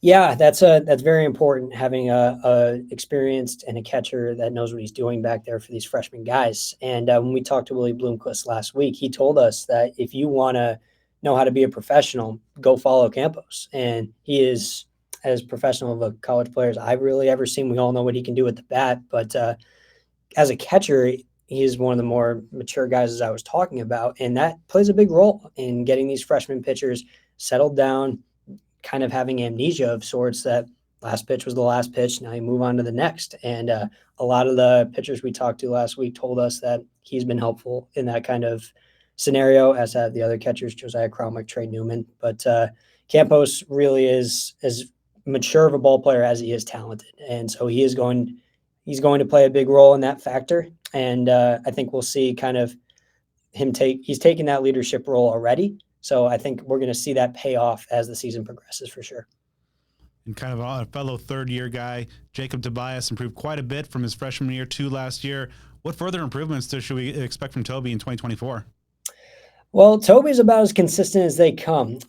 Yeah, that's very important, having a experienced and a catcher that knows what he's doing back there for these freshman guys. And when we talked to Willie Bloomquist last week, he told us that if you want to know how to be a professional, go follow Campos. And he is as professional of a college player as I've really ever seen. We all know what he can do with the bat, but as a catcher, he is one of the more mature guys, as I was talking about, and that plays a big role in getting these freshman pitchers settled down, kind of having amnesia of sorts that last pitch was the last pitch. Now you move on to the next. And a lot of the pitchers we talked to last week told us that he's been helpful in that kind of scenario, as have the other catchers, Josiah Crowmick, Trey Newman. But Campos really is as mature of a ball player as he is talented. And so he's going to play a big role in that factor. And I think we'll see kind of he's taken that leadership role already. So I think we're going to see that pay off as the season progresses for sure. And kind of a fellow third-year guy, Jacob Tobias improved quite a bit from his freshman year to last year. What further improvements should we expect from Toby in 2024? Well, Toby's about as consistent as they come,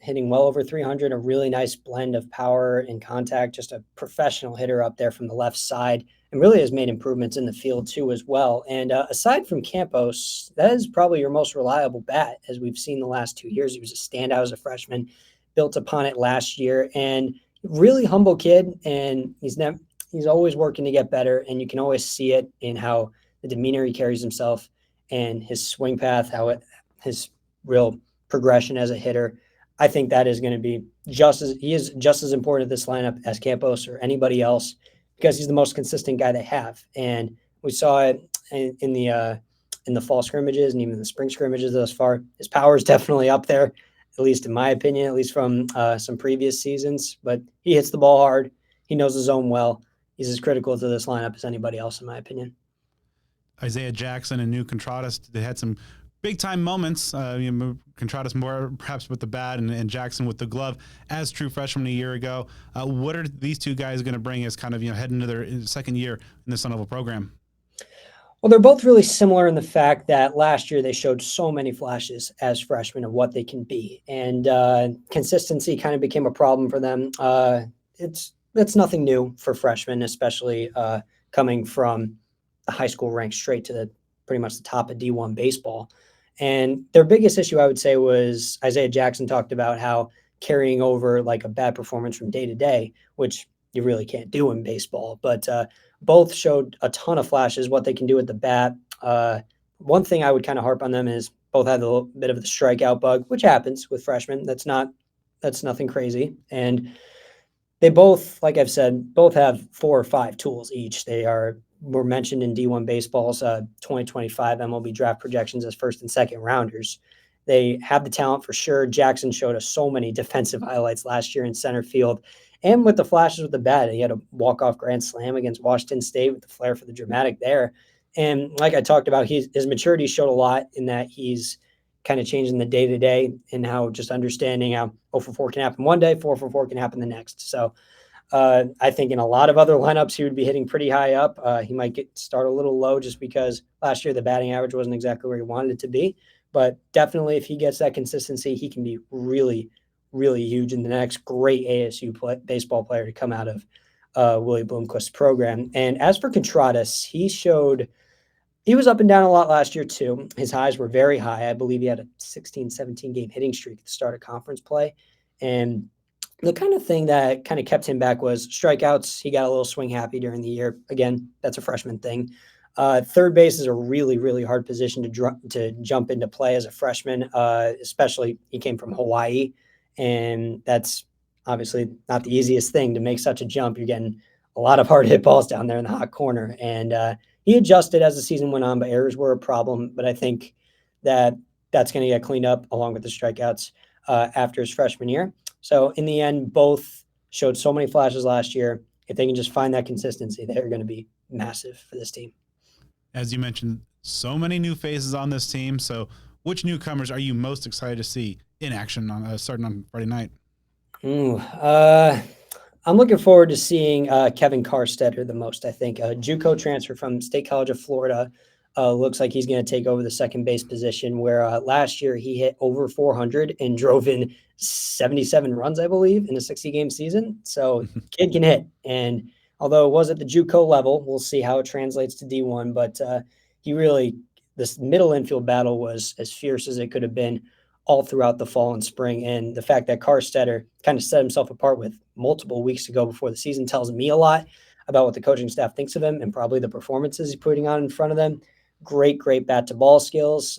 hitting well over 300, a really nice blend of power and contact, just a professional hitter up there from the left side, and really has made improvements in the field too as well. And aside from Campos, that is probably your most reliable bat, as we've seen the last 2 years. He was a standout as a freshman, built upon it last year, and really humble kid, and he's always working to get better, and you can always see it in how the demeanor he carries himself and his swing path, his real progression as a hitter. I think that is going to be just as important at this lineup as Campos or anybody else, because he's the most consistent guy they have. And we saw it in the fall scrimmages and even the spring scrimmages thus far. His power is definitely up there, at least in my opinion, at least from some previous seasons. But he hits the ball hard. He knows the zone well. He's as critical to this lineup as anybody else, in my opinion. Isaiah Jackson and New Contradas, they had some big-time moments. Contradas more perhaps with the bat and Jackson with the glove as true freshmen a year ago. What are these two guys going to bring as kind of heading into their second year in the Sun Devil program? Well, they're both really similar in the fact that last year they showed so many flashes as freshmen of what they can be, and consistency kind of became a problem for them. It's nothing new for freshmen, especially coming from the high school ranks straight to pretty much the top of D1 baseball. And their biggest issue, I would say, was Isaiah Jackson talked about how carrying over like a bad performance from day to day, which you really can't do in baseball. But both showed a ton of flashes, what they can do at the bat. One thing I would kind of harp on them is both had a little bit of the strikeout bug, which happens with freshmen. That's nothing crazy. And they both, like I've said, both have 4 or 5 tools each. Were mentioned in D1 Baseball's 2025 MLB draft projections as first and second rounders. They have the talent for sure. Jackson showed us so many defensive highlights last year in center field, and with the flashes with the bat. He had a walk-off grand slam against Washington State with the flair for the dramatic there. And like I talked about, his maturity showed a lot in that he's kind of changing the day-to-day and how just understanding how 0 for 4 can happen one day, 4 for 4 can happen the next. So I think in a lot of other lineups, he would be hitting pretty high up. He might start a little low just because last year the batting average wasn't exactly where he wanted it to be. But definitely if he gets that consistency, he can be really, really huge in the next great ASU baseball player to come out of Willie Bloomquist's program. And as for Contradas, he was up and down a lot last year too. His highs were very high. I believe he had a 16, 17 game hitting streak at the start of conference play. And the kind of thing that kind of kept him back was strikeouts. He got a little swing happy during the year. Again, that's a freshman thing. Third base is a really, really hard position to jump into play as a freshman, especially he came from Hawaii, and that's obviously not the easiest thing to make such a jump. You're getting a lot of hard hit balls down there in the hot corner, and he adjusted as the season went on, but errors were a problem. But I think that's going to get cleaned up along with the strikeouts after his freshman year. So in the end, both showed so many flashes last year. If they can just find that consistency, they're going to be massive for this team. As you mentioned, so many new faces on this team. So which newcomers are you most excited to see in action on starting on Friday night? I'm looking forward to seeing Kevin Carstetter the most, I think. A JUCO transfer from State College of Florida. Looks like he's going to take over the second base position, where last year he hit over 400 and drove in 77 runs, I believe, in a 60-game season. So kid can hit. And although it was at the JUCO level, we'll see how it translates to D1. But this middle infield battle was as fierce as it could have been all throughout the fall and spring. And the fact that Carstetter kind of set himself apart with multiple weeks ago before the season tells me a lot about what the coaching staff thinks of him and probably the performances he's putting on in front of them. Great bat to ball skills,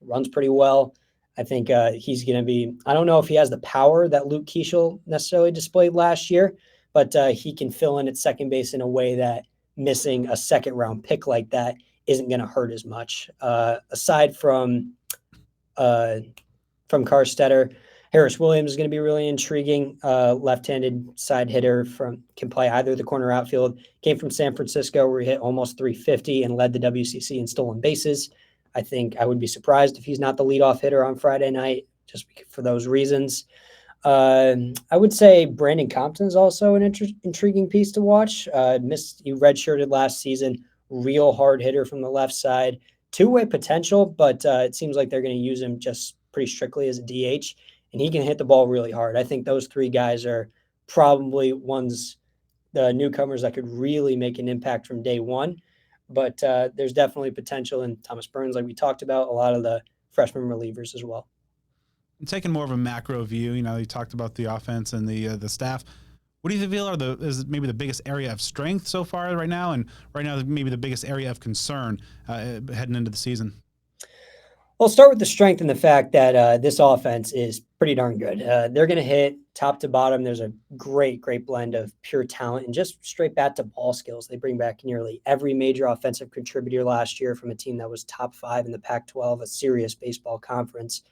runs pretty well. I think he's going to be, I don't know if he has the power that Luke Keeschel necessarily displayed last year, but he can fill in at second base in a way that missing a second round pick like that isn't going to hurt as much. Aside from Carstetter, Harris Williams is going to be really intriguing. Left-handed side hitter can play either the corner outfield. Came from San Francisco, where he hit almost 350 and led the WCC in stolen bases. I think I would be surprised if he's not the leadoff hitter on Friday night, just for those reasons. I would say Brandon Compton is also an intriguing piece to watch. He redshirted last season. Real hard hitter from the left side. Two-way potential, but it seems like they're going to use him just pretty strictly as a DH. And he can hit the ball really hard. I think those three guys are probably the newcomers that could really make an impact from day one. But there's definitely potential in Thomas Burns, like we talked about, a lot of the freshman relievers as well. Taking more of a macro view, you talked about the offense and the staff. What do you feel is maybe the biggest area of strength so far right now, and right now maybe the biggest area of concern heading into the season? Well, I'll start with the strength and the fact that this offense is pretty darn good. They're going to hit top to bottom. There's a great blend of pure talent and just straight bat to ball skills. They bring back nearly every major offensive contributor last year from a team that was top 5 in the Pac-12, a serious baseball conference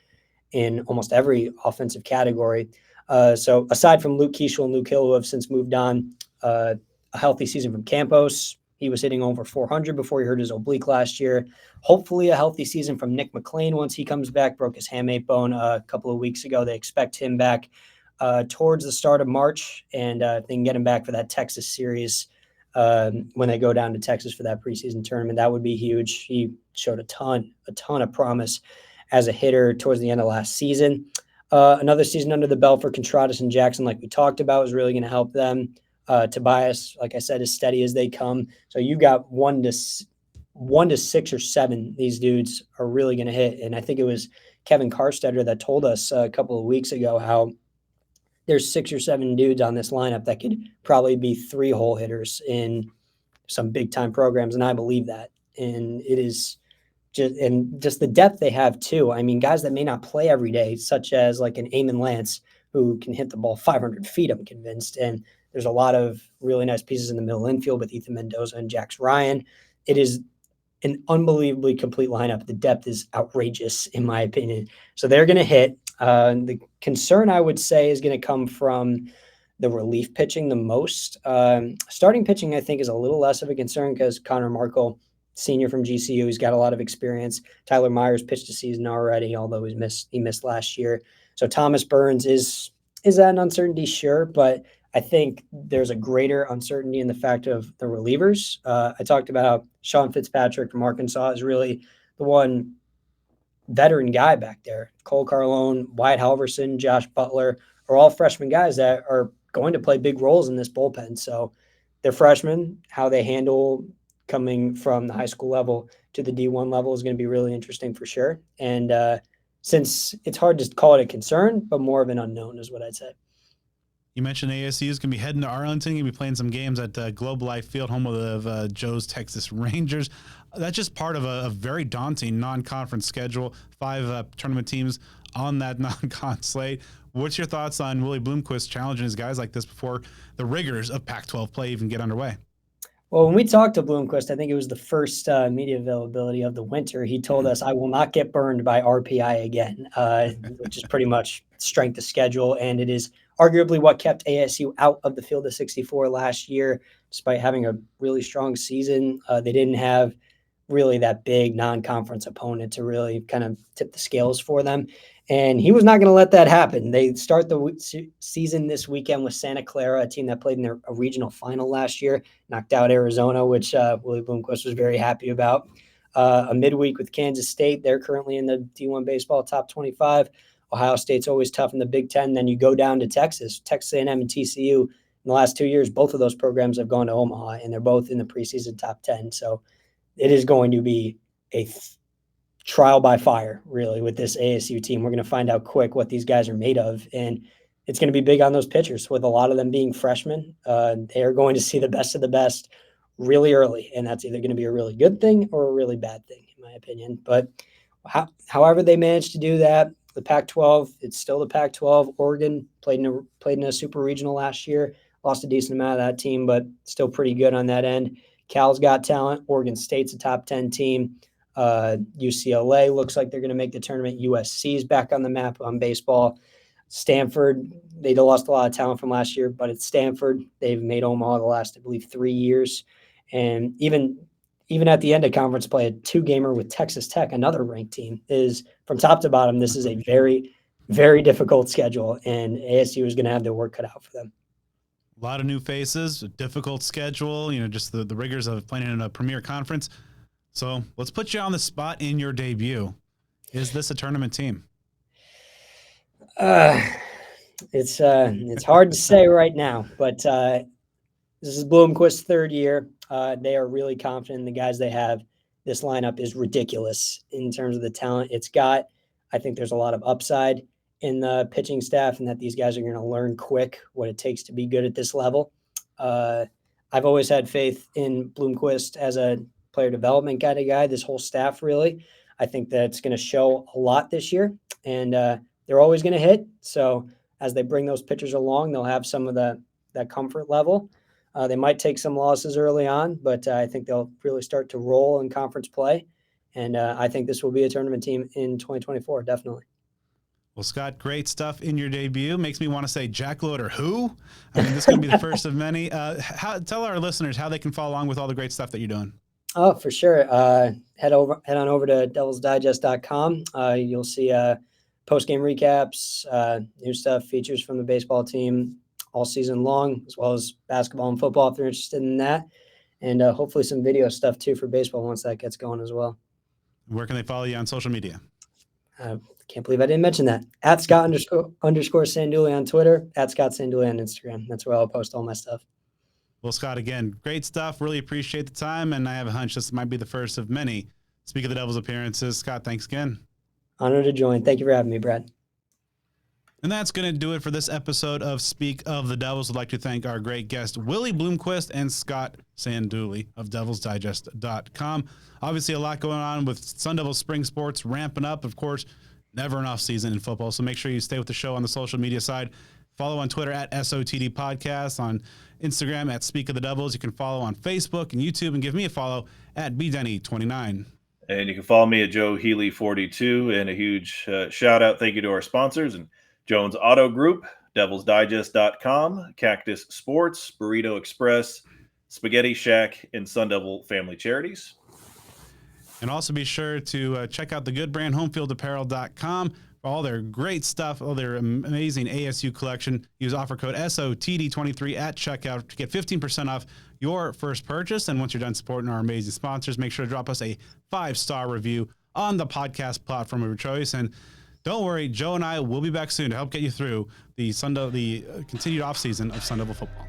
in almost every offensive category. So aside from Luke Keeschel and Luke Hill, who have since moved on, a healthy season from Campos. He was hitting over 400 before he hurt his oblique last year. Hopefully a healthy season from Nick McLean once he comes back. Broke his hamate bone a couple of weeks ago. They expect him back towards the start of March, and they can get him back for that Texas series when they go down to Texas for that preseason tournament. That would be huge. He showed a ton of promise as a hitter towards the end of last season. Another season under the belt for Contreras and Jackson, like we talked about, is really going to help them. Tobias, like I said, as steady as they come. So you got 1 to 6 or 7. These dudes are really going to hit. And I think it was Kevin Carstetter that told us a couple of weeks ago how there's 6 or 7 dudes on this lineup that could probably be 3-hole hitters in some big time programs. And I believe that. And it is just the depth they have too. I mean, guys that may not play every day, such as like an Eamon Lance, who can hit the ball 500 feet, I'm convinced. And there's a lot of really nice pieces in the middle infield with Ethan Mendoza and Jax Ryan. It is an unbelievably complete lineup. The depth is outrageous, in my opinion. So they're going to hit. The concern, I would say, is going to come from the relief pitching the most. Starting pitching, I think, is a little less of a concern because Connor Markle, senior from GCU, he's got a lot of experience. Tyler Myers pitched a season already, although he missed last year. So Thomas Burns is that an uncertainty? Sure, but I think there's a greater uncertainty in the fact of the relievers. I talked about how Sean Fitzpatrick from Arkansas is really the one veteran guy back there. Cole Carlone, Wyatt Halverson, Josh Butler are all freshman guys that are going to play big roles in this bullpen. So they're freshmen. How they handle coming from the high school level to the D1 level is going to be really interesting for sure. And since it's hard to call it a concern, but more of an unknown is what I'd say. You mentioned ASU is going to be heading to Arlington. Going to be playing some games at Globe Life Field, home of Joe's Texas Rangers. That's just part of a very daunting non-conference schedule. 5 tournament teams on that non-con slate. What's your thoughts on Willie Bloomquist challenging his guys like this before the rigors of Pac-12 play even get underway? Well, when we talked to Bloomquist, I think it was the first media availability of the winter. He told us, "I will not get burned by RPI again," which is pretty much strength of schedule, and it is arguably what kept ASU out of the field of 64 last year, despite having a really strong season. They didn't have really that big non-conference opponent to really kind of tip the scales for them. And he was not going to let that happen. They start the season this weekend with Santa Clara, a team that played in their regional final last year, knocked out Arizona, which Willie Bloomquist was very happy about. A midweek with Kansas State. They're currently in the D1 baseball top 25. Ohio State's always tough in the Big Ten. Then you go down to Texas A&M and TCU. In the last 2 years, both of those programs have gone to Omaha, and they're both in the preseason top 10. So it is going to be a trial by fire, really, with this ASU team. We're going to find out quick what these guys are made of, and it's going to be big on those pitchers. With a lot of them being freshmen, they are going to see the best of the best really early, and that's either going to be a really good thing or a really bad thing, in my opinion. But however they managed to do that, the Pac-12, it's still the Pac-12. Oregon played in a super regional last year, lost a decent amount of that team, but still pretty good on that end. Cal's got talent. Oregon State's a top 10 team. UCLA looks like they're going to make the tournament. USC's back on the map on baseball. Stanford, they lost a lot of talent from last year, but it's Stanford. They've made Omaha the last, I believe, 3 years. And even at the end of conference play, a 2-gamer with Texas Tech, another ranked team, is from top to bottom. This is a very, very difficult schedule, and ASU is going to have their work cut out for them. A lot of new faces, a difficult schedule, just the rigors of playing in a premier conference. So let's put you on the spot in your debut. Is this a tournament team? It's hard to say right now, but this is Bloomquist's 3rd year. They are really confident in the guys they have. This lineup is ridiculous in terms of the talent it's got. I think there's a lot of upside in the pitching staff, and that these guys are going to learn quick what it takes to be good at this level. I've always had faith in Bloomquist as a player development kind of guy, this whole staff really. I think that's going to show a lot this year, and they're always going to hit. So as they bring those pitchers along, they'll have some of that comfort level. They might take some losses early on, but I think they'll really start to roll in conference play. And I think this will be a tournament team in 2024, definitely. Well, Scott, great stuff in your debut. Makes me want to say jackloader who? I mean, this is going to be the first of many. Tell our listeners how they can follow along with all the great stuff that you're doing. Oh, for sure. Head on over to devilsdigest.com. You'll see post-game recaps, new stuff, features from the baseball team all season long, as well as basketball and football if you're interested in that. And hopefully some video stuff too for baseball once that gets going as well. Where can they follow you on social media? Can't believe I didn't mention that. At Scott __ Sandulli on Twitter, at Scott Sandulli on Instagram. That's where I'll post all my stuff. Well, Scott, again, great stuff. Really appreciate the time. And I have a hunch this might be the first of many Speak of the Devils appearances. Scott, thanks again. Honored to join. Thank you for having me, Brad. And that's going to do it for this episode of Speak of the Devils. I'd like to thank our great guests, Willie Bloomquist and Scott Sandulli of DevilsDigest.com. Obviously, a lot going on with Sun Devil spring sports ramping up. Of course, never an off season in football. So make sure you stay with the show on the social media side. Follow on Twitter at SOTD Podcast, on Instagram at Speak of the Devils. You can follow on Facebook and YouTube, and give me a follow at BDenny29. And you can follow me at Joe Healy 42. And a huge shout out, thank you to our sponsors and Jones Auto Group, DevilsDigest.com, Cactus Sports, Burrito Express, Spaghetti Shack, and Sun Devil Family Charities. And also be sure to check out the good brand HomefieldApparel.com for all their great stuff, all their amazing ASU collection. Use offer code SOTD23 at checkout to get 15% off your first purchase. And once you're done supporting our amazing sponsors, make sure to drop us a 5-star review on the podcast platform of your choice. And don't worry, Joe and I will be back soon to help get you through the continued offseason of Sun Devil football.